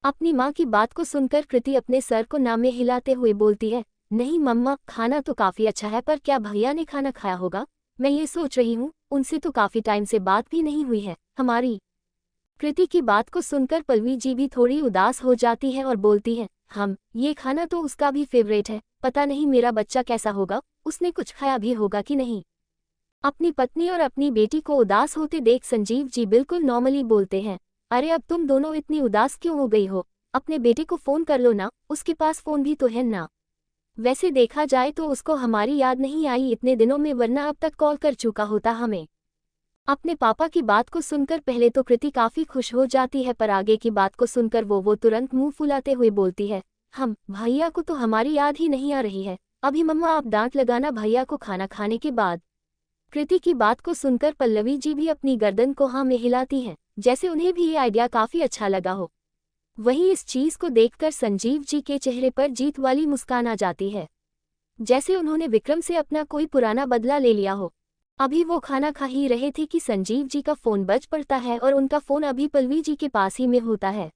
अपनी माँ की बात को सुनकर कृति अपने सर को नामे हिलाते हुए बोलती है, नहीं मम्मा, खाना तो काफी अच्छा है, पर क्या भैया ने खाना खाया होगा? मैं ये सोच रही हूँ, उनसे तो काफी टाइम से बात भी नहीं हुई है हमारी। कृति की बात को सुनकर पल्लवी जी भी थोड़ी उदास हो जाती है और बोलती है, ये खाना तो उसका भी फेवरेट है, पता नहीं मेरा बच्चा कैसा होगा, उसने कुछ खाया भी होगा कि नहीं। अपनी पत्नी और अपनी बेटी को उदास होते देख संजीव जी बिल्कुल नॉर्मली बोलते हैं, अरे अब तुम दोनों इतनी उदास क्यों हो गई हो? अपने बेटे को फोन कर लो ना, उसके पास फोन भी तो है ना। वैसे देखा जाए तो उसको हमारी याद नहीं आई इतने दिनों में, वरना अब तक कॉल कर चुका होता हमें। अपने पापा की बात को सुनकर पहले तो कृति काफी खुश हो जाती है, पर आगे की बात को सुनकर वो तुरंत मुंह फुलाते हुए बोलती है, भैया को तो हमारी याद ही नहीं आ रही है। अभी मम्मा आप डांट लगाना भैया को खाना खाने के बाद। कृति की बात को सुनकर पल्लवी जी भी अपनी गर्दन को हाँ में हिलाती हैं, जैसे उन्हें भी ये आइडिया काफी अच्छा लगा हो। वहीं इस चीज को देखकर संजीव जी के चेहरे पर जीत वाली मुस्कान आ जाती है, जैसे उन्होंने विक्रम से अपना कोई पुराना बदला ले लिया हो। अभी वो खाना खा ही रहे थे कि संजीव जी का फोन बज पड़ता है और उनका फोन अभी पल्लवी जी के पास ही में होता है।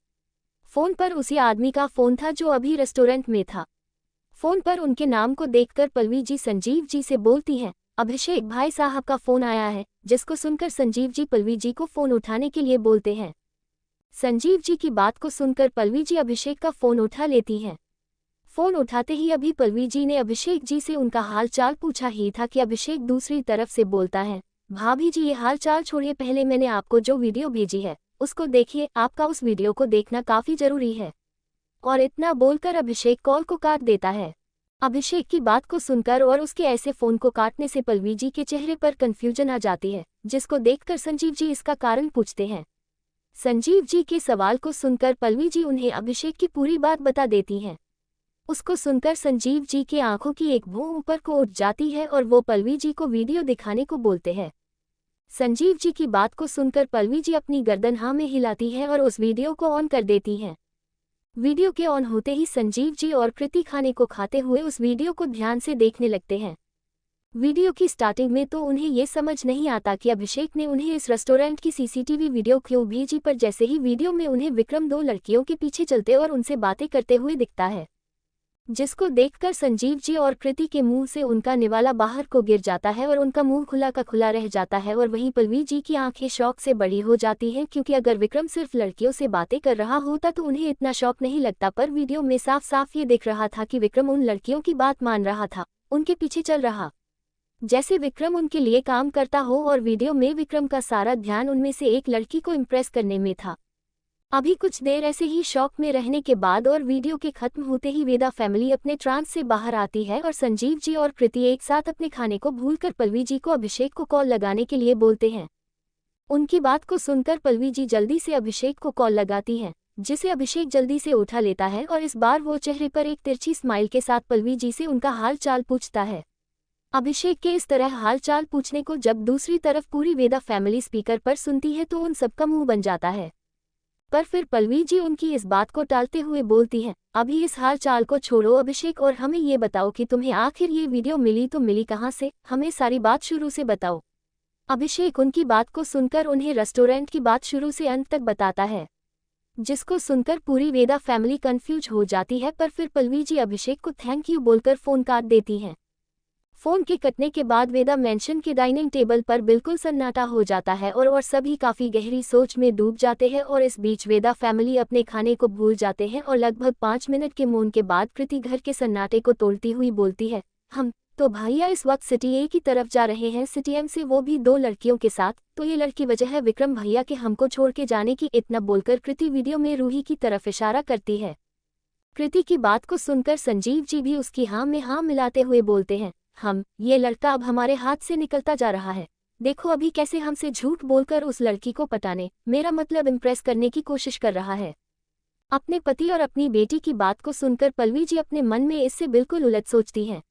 फोन पर उसी आदमी का फोन था जो अभी रेस्टोरेंट में था। फोन पर उनके नाम को देखकर पल्लवी जी संजीव जी से बोलती हैं, अभिषेक भाई साहब का फोन आया है, जिसको सुनकर संजीव जी पल्लवी जी को फोन उठाने के लिए बोलते हैं। संजीव जी की बात को सुनकर पल्लवी जी अभिषेक का फोन उठा लेती हैं। फोन उठाते ही अभी पल्लवी जी ने अभिषेक जी से उनका हाल चाल पूछा ही था कि अभिषेक दूसरी तरफ से बोलता है, भाभी जी ये हाल चाल छोड़िए, पहले मैंने आपको जो वीडियो भेजी है उसको देखिए, आपका उस वीडियो को देखना काफी जरूरी है। और इतना बोलकर अभिषेक कॉल को काट देता है। अभिषेक की बात को सुनकर और उसके ऐसे फोन को काटने से पल्लवी जी के चेहरे पर कंफ्यूजन आ जाती है, जिसको देखकर संजीव जी इसका कारण पूछते हैं। संजीव जी के सवाल को सुनकर पल्लवी जी उन्हें अभिषेक की पूरी बात बता देती हैं। उसको सुनकर संजीव जी के आंखों की एक भौं ऊपर को उठ जाती है और वो पल्लवी जी को वीडियो दिखाने को बोलते हैं। संजीव जी की बात को सुनकर पल्लवी जी अपनी गर्दन हाँ में हिलाती है और उस वीडियो को ऑन कर देती हैं। वीडियो के ऑन होते ही संजीव जी और कृति खाने को खाते हुए उस वीडियो को ध्यान से देखने लगते हैं। वीडियो की स्टार्टिंग में तो उन्हें ये समझ नहीं आता कि अभिषेक ने उन्हें इस रेस्टोरेंट की सीसीटीवी वीडियो क्यों भेजी, पर जैसे ही वीडियो में उन्हें विक्रम दो लड़कियों के पीछे चलते और उनसे बातें करते हुए दिखता है, जिसको देखकर संजीव जी और कृति के मुंह से उनका निवाला बाहर को गिर जाता है और उनका मुंह खुला का खुला रह जाता है। और वहीं पल्लवी जी की आंखें शौक से बड़ी हो जाती हैं, क्योंकि अगर विक्रम सिर्फ लड़कियों से बातें कर रहा होता तो उन्हें इतना शौक नहीं लगता, पर वीडियो में साफ साफ ये दिख रहा था कि विक्रम उन लड़कियों की बात मान रहा था, उनके पीछे चल रहा, जैसे विक्रम उनके लिए काम करता हो। और वीडियो में विक्रम का सारा ध्यान उनमें से एक लड़की को इम्प्रेस करने में था। अभी कुछ देर ऐसे ही शौक में रहने के बाद और वीडियो के खत्म होते ही वेदा फैमिली अपने ट्रांस से बाहर आती है और संजीव जी और कृति एक साथ अपने खाने को भूलकर पल्लवी जी को अभिषेक को कॉल लगाने के लिए बोलते हैं। उनकी बात को सुनकर पल्लवी जी जल्दी से अभिषेक को कॉल लगाती हैं, जिसे अभिषेक जल्दी से उठा लेता है और इस बार वो चेहरे पर एक तिरछी स्माइल के साथ पल्लवी जी से उनका हाल चाल पूछता है। अभिषेक के इस तरह हाल चाल पूछने को जब दूसरी तरफ पूरी वेदा फैमिली स्पीकर पर सुनती है तो उन सबका मुंह बन जाता है। पर फिर पल्लवी जी उनकी इस बात को टालते हुए बोलती हैं, अभी इस हाल चाल को छोड़ो अभिषेक, और हमें ये बताओ कि तुम्हें आखिर ये वीडियो मिली तो मिली कहाँ से, हमें सारी बात शुरू से बताओ। अभिषेक उनकी बात को सुनकर उन्हें रेस्टोरेंट की बात शुरू से अंत तक बताता है, जिसको सुनकर पूरी वेदा फैमिली कंफ्यूज हो जाती है। पर फिर पल्लवी जी अभिषेक को थैंक यू बोलकर फोन काट देती हैं। फोन के कटने के बाद वेदा मेंशन के डाइनिंग टेबल पर बिल्कुल सन्नाटा हो जाता है और सभी काफी गहरी सोच में डूब जाते हैं। और इस बीच वेदा फैमिली अपने खाने को भूल जाते हैं और लगभग 5 मिनट के मौन के बाद कृति घर के सन्नाटे को तोड़ती हुई बोलती है, हम तो भैया इस वक्त सिटी ए की तरफ जा रहे हैं, सिटी एम से, वो भी 2 लड़कियों के साथ। तो ये लड़की वजह है विक्रम भैया के हमको छोड़ के जाने की। इतना बोलकर कृति वीडियो में रूही की तरफ इशारा करती है। कृति की बात को सुनकर संजीव जी भी उसकी हाँ में हाँ मिलाते हुए बोलते हैं, ये लड़का अब हमारे हाथ से निकलता जा रहा है। देखो अभी कैसे हमसे झूठ बोलकर उस लड़की को पटाने, मेरा मतलब इम्प्रेस करने की कोशिश कर रहा है। अपने पति और अपनी बेटी की बात को सुनकर पल्लवी जी अपने मन में इससे बिल्कुल उलट सोचती हैं।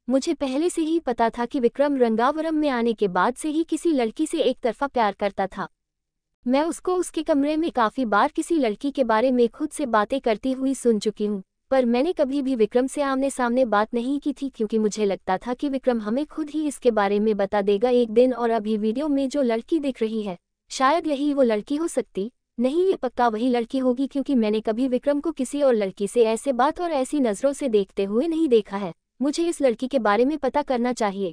मुझे पहले से ही पता था कि विक्रम रंगावरम में आने के बाद से ही किसी लड़की से एक तरफा प्यार करता था। मैं उसको उसके कमरे में काफ़ी बार किसी लड़की के बारे में खुद से बातें करती हुई सुन चुकी हूँ, पर मैंने कभी भी विक्रम से आमने सामने बात नहीं की थी क्योंकि मुझे लगता था कि विक्रम हमें खुद ही इसके बारे में बता देगा एक दिन। और अभी वीडियो में जो लड़की दिख रही है, शायद यही वो लड़की हो सकती, नहीं ये पक्का वही लड़की होगी क्योंकि मैंने कभी विक्रम को किसी और लड़की से ऐसे बात और ऐसी नज़रों से देखते हुए नहीं देखा है। मुझे इस लड़की के बारे में पता करना चाहिए।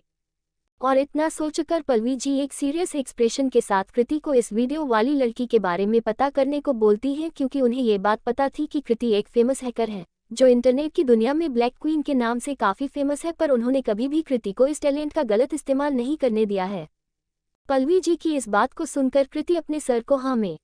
और इतना सोचकर पल्लवी जी एक सीरियस एक्सप्रेशन के साथ कृति को इस वीडियो वाली लड़की के बारे में पता करने को बोलती हैं क्योंकि उन्हें ये बात पता थी कि कृति एक फेमस हैकर है जो इंटरनेट की दुनिया में ब्लैक क्वीन के नाम से काफ़ी फेमस है, पर उन्होंने कभी भी कृति को इस टैलेंट का गलत इस्तेमाल नहीं करने दिया है। पल्लवी जी की इस बात को सुनकर कृति अपने सर को हाँ में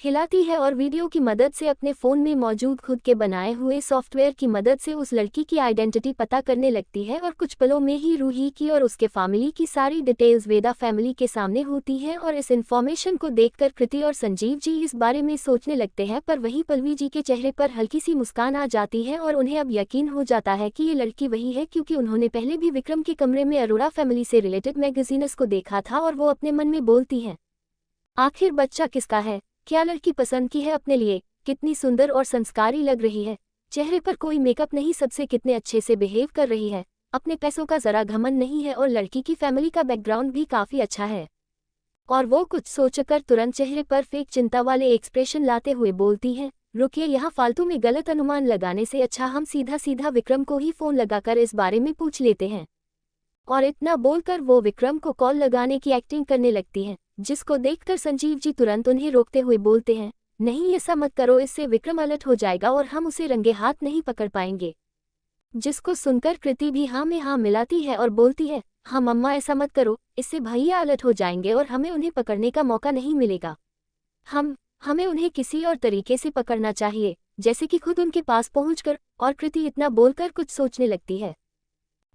हिलाती है और वीडियो की मदद से अपने फ़ोन में मौजूद खुद के बनाए हुए सॉफ्टवेयर की मदद से उस लड़की की आइडेंटिटी पता करने लगती है और कुछ पलों में ही रूही की और उसके फैमिली की सारी डिटेल्स वेदा फैमिली के सामने होती हैं। और इस इन्फॉर्मेशन को देखकर कृति और संजीव जी इस बारे में सोचने लगते हैं, पर वहीं पल्लवी जी के चेहरे पर हल्की सी मुस्कान आ जाती है और उन्हें अब यकीन हो जाता है कि ये लड़की वही है क्योंकि उन्होंने पहले भी विक्रम के कमरे में अरोड़ा फैमिली से रिलेटेड मैगजीन्स को देखा था। और वो अपने मन में बोलती हैं, आखिर बच्चा किसका है, क्या लड़की पसंद की है अपने लिए, कितनी सुंदर और संस्कारी लग रही है, चेहरे पर कोई मेकअप नहीं, सबसे कितने अच्छे से बिहेव कर रही है, अपने पैसों का जरा घमंड नहीं है और लड़की की फैमिली का बैकग्राउंड भी काफ़ी अच्छा है। और वो कुछ सोचकर तुरंत चेहरे पर फेक चिंता वाले एक्सप्रेशन लाते हुए बोलती हैं, रुकिए, यहाँ फालतू में गलत अनुमान लगाने से अच्छा हम सीधा सीधा विक्रम को ही फ़ोन लगाकर इस बारे में पूछ लेते हैं। और इतना बोलकर वो विक्रम को कॉल लगाने की एक्टिंग करने लगती हैं, जिसको देखकर संजीव जी तुरंत उन्हें रोकते हुए बोलते हैं, नहीं ऐसा मत करो, इससे विक्रम अलर्ट हो जाएगा और हम उसे रंगे हाथ नहीं पकड़ पाएंगे। जिसको सुनकर कृति भी हाँ में हाँ मिलाती है और बोलती है, हाँ मम्मा ऐसा मत करो, इससे भैया अलर्ट हो जाएंगे और हमें उन्हें पकड़ने का मौका नहीं मिलेगा। हमें उन्हें किसी और तरीके से पकड़ना चाहिए, जैसे कि खुद उनके पास पहुंचकर। और कृति इतना बोलकर कुछ सोचने लगती है।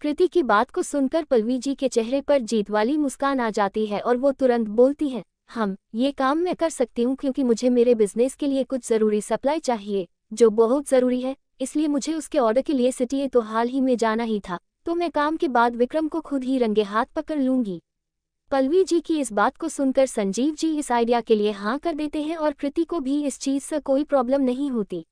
कृति की बात को सुनकर पल्लवी जी के चेहरे पर जीत वाली मुस्कान आ जाती है और वो तुरंत बोलती हैं, ये काम मैं कर सकती हूँ क्योंकि मुझे मेरे बिजनेस के लिए कुछ ज़रूरी सप्लाई चाहिए जो बहुत ज़रूरी है, इसलिए मुझे उसके ऑर्डर के लिए सिटी तो हाल ही में जाना ही था, तो मैं काम के बाद विक्रम को खुद ही रंगे हाथ पकड़ लूँगी। पल्लवी जी की इस बात को सुनकर संजीव जी इस आइडिया के लिए हाँ कर देते हैं और कृति को भी इस चीज़ से कोई प्रॉब्लम नहीं होती।